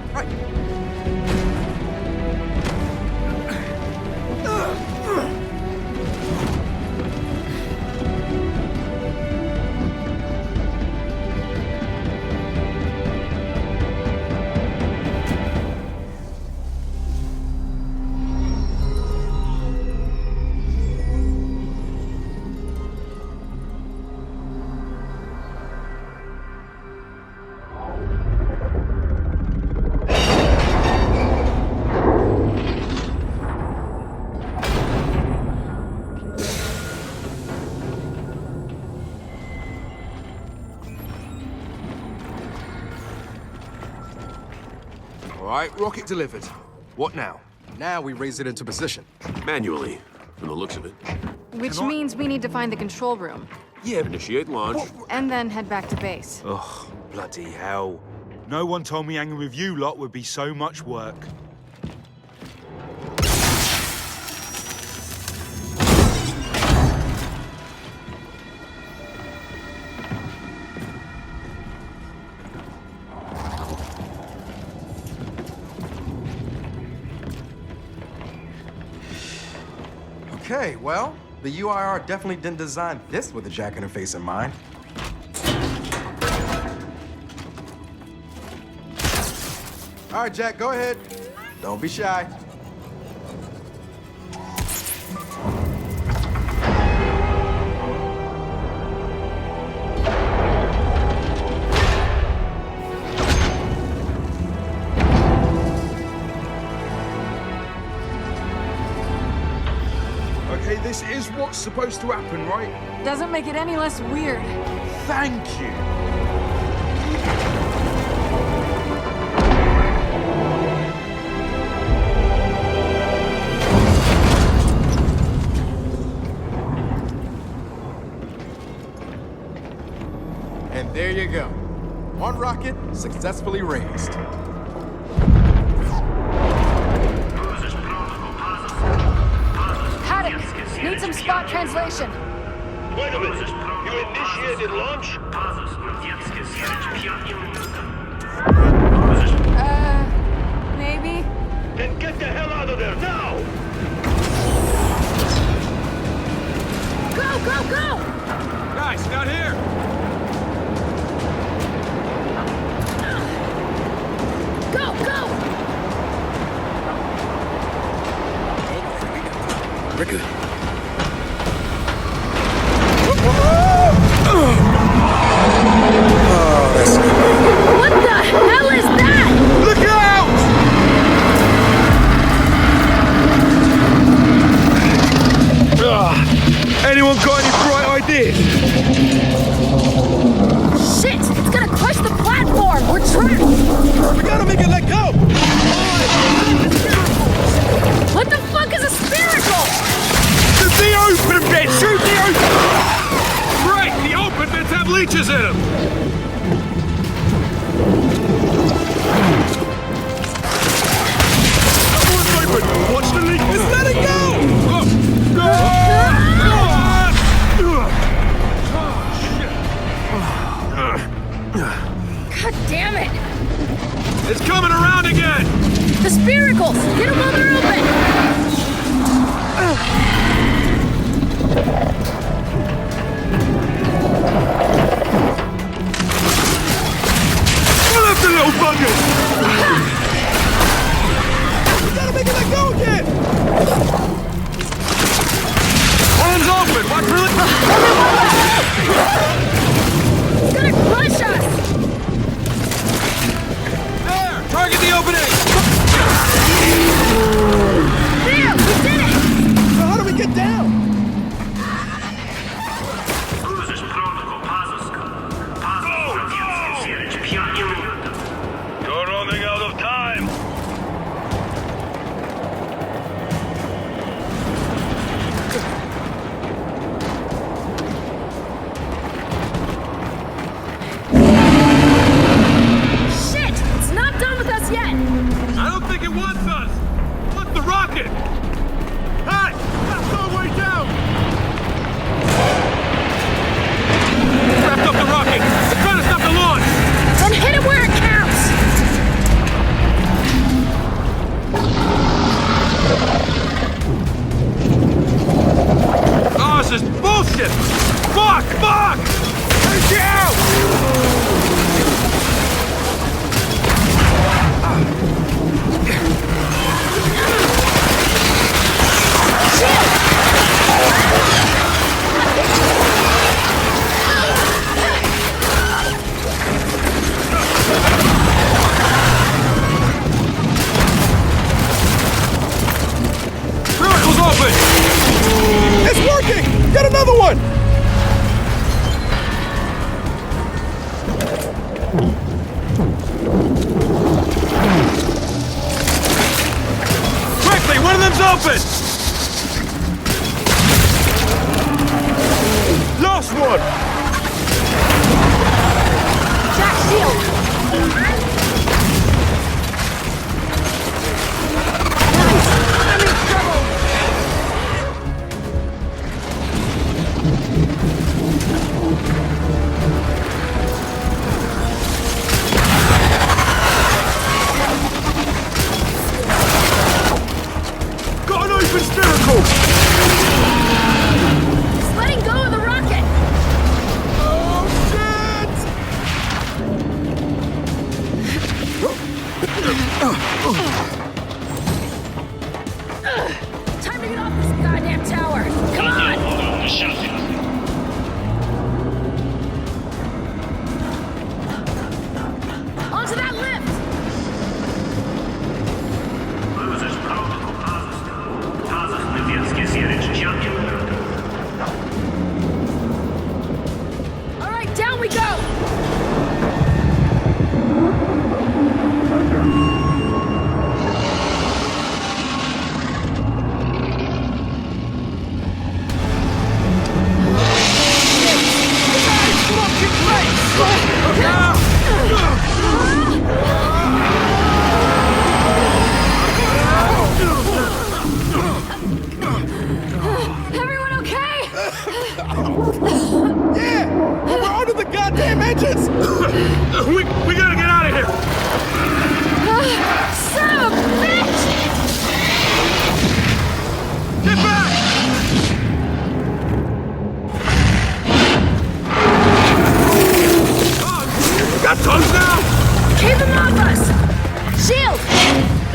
All right, rocket delivered. What now? Now we raise it into position. Manually, from the looks of it. Which means we need to find the control room. Yeah, initiate launch. And then head back to base. Ugh, bloody hell. No one told me hanging with you lot would be so much work. Okay, well, the UIR definitely didn't design this with a jack in the face in mind. All right, Jack, go ahead. Don't be shy. Okay, this is what's supposed to happen, right? Doesn't make it any less weird. Thank you. And there you go. One rocket successfully raised. Haddock, need some spot translation. Wait a minute. You initiated launch? Maybe? Then get the hell out of there now! Go, go, go! Guys, down here! Go, go! Ricky. What the hell is that? Look out! Anyone got any bright ideas? Shit! It's gonna crush the platform! We're trapped! We gotta make it let go! What the fuck is a spherical? The open bit! Shoot the open! Right! The open bits have leeches in them! Door's open! Watch the leak! Just let it go! God damn it! It's coming around again! The sphericals! Get them while they're open! Pull up the little buggers! We gotta make it let go again! One's open! Watch for it! It's gonna crush us! There! Target the opening! There! We did it! So how do we get down? You're running out of time! Shit! It's not done with us yet! I don't think it wants us! What's the rocket? Hey! That's our way down! Wrapped up the rocket! It's trying to stop the launch! Then hit it where it counts! Oh, this is bullshit! Fuck! Fuck! Take it out! Miracle's open! It's working! Get another one! Quickly, one of them's open! Last one! Jack, shield! I'm in trouble! Got an open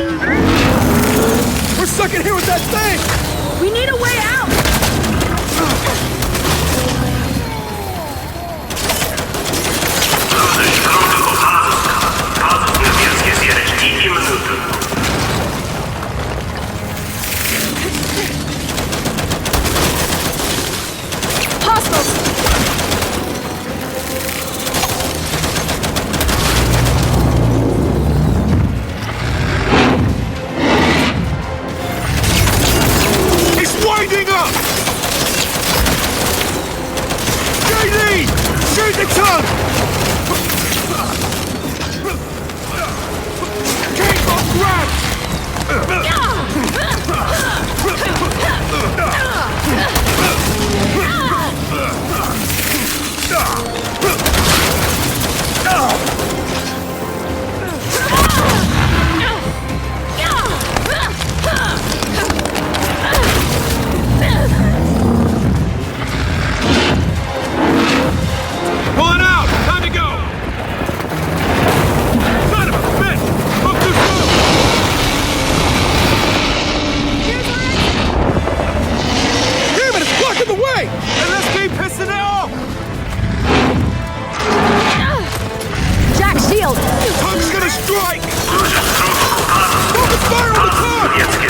We're stuck in here with that thing! We need a way out! It's winding up! JD! Shoot the tongue! Keep on grab! Pulling out! Time to go! Son of a bitch! Move too slow! Damn it, it's blocking the way! And let's keep pissing it off! Jack, shield! Tongue's gonna strike! Focus fire on the car!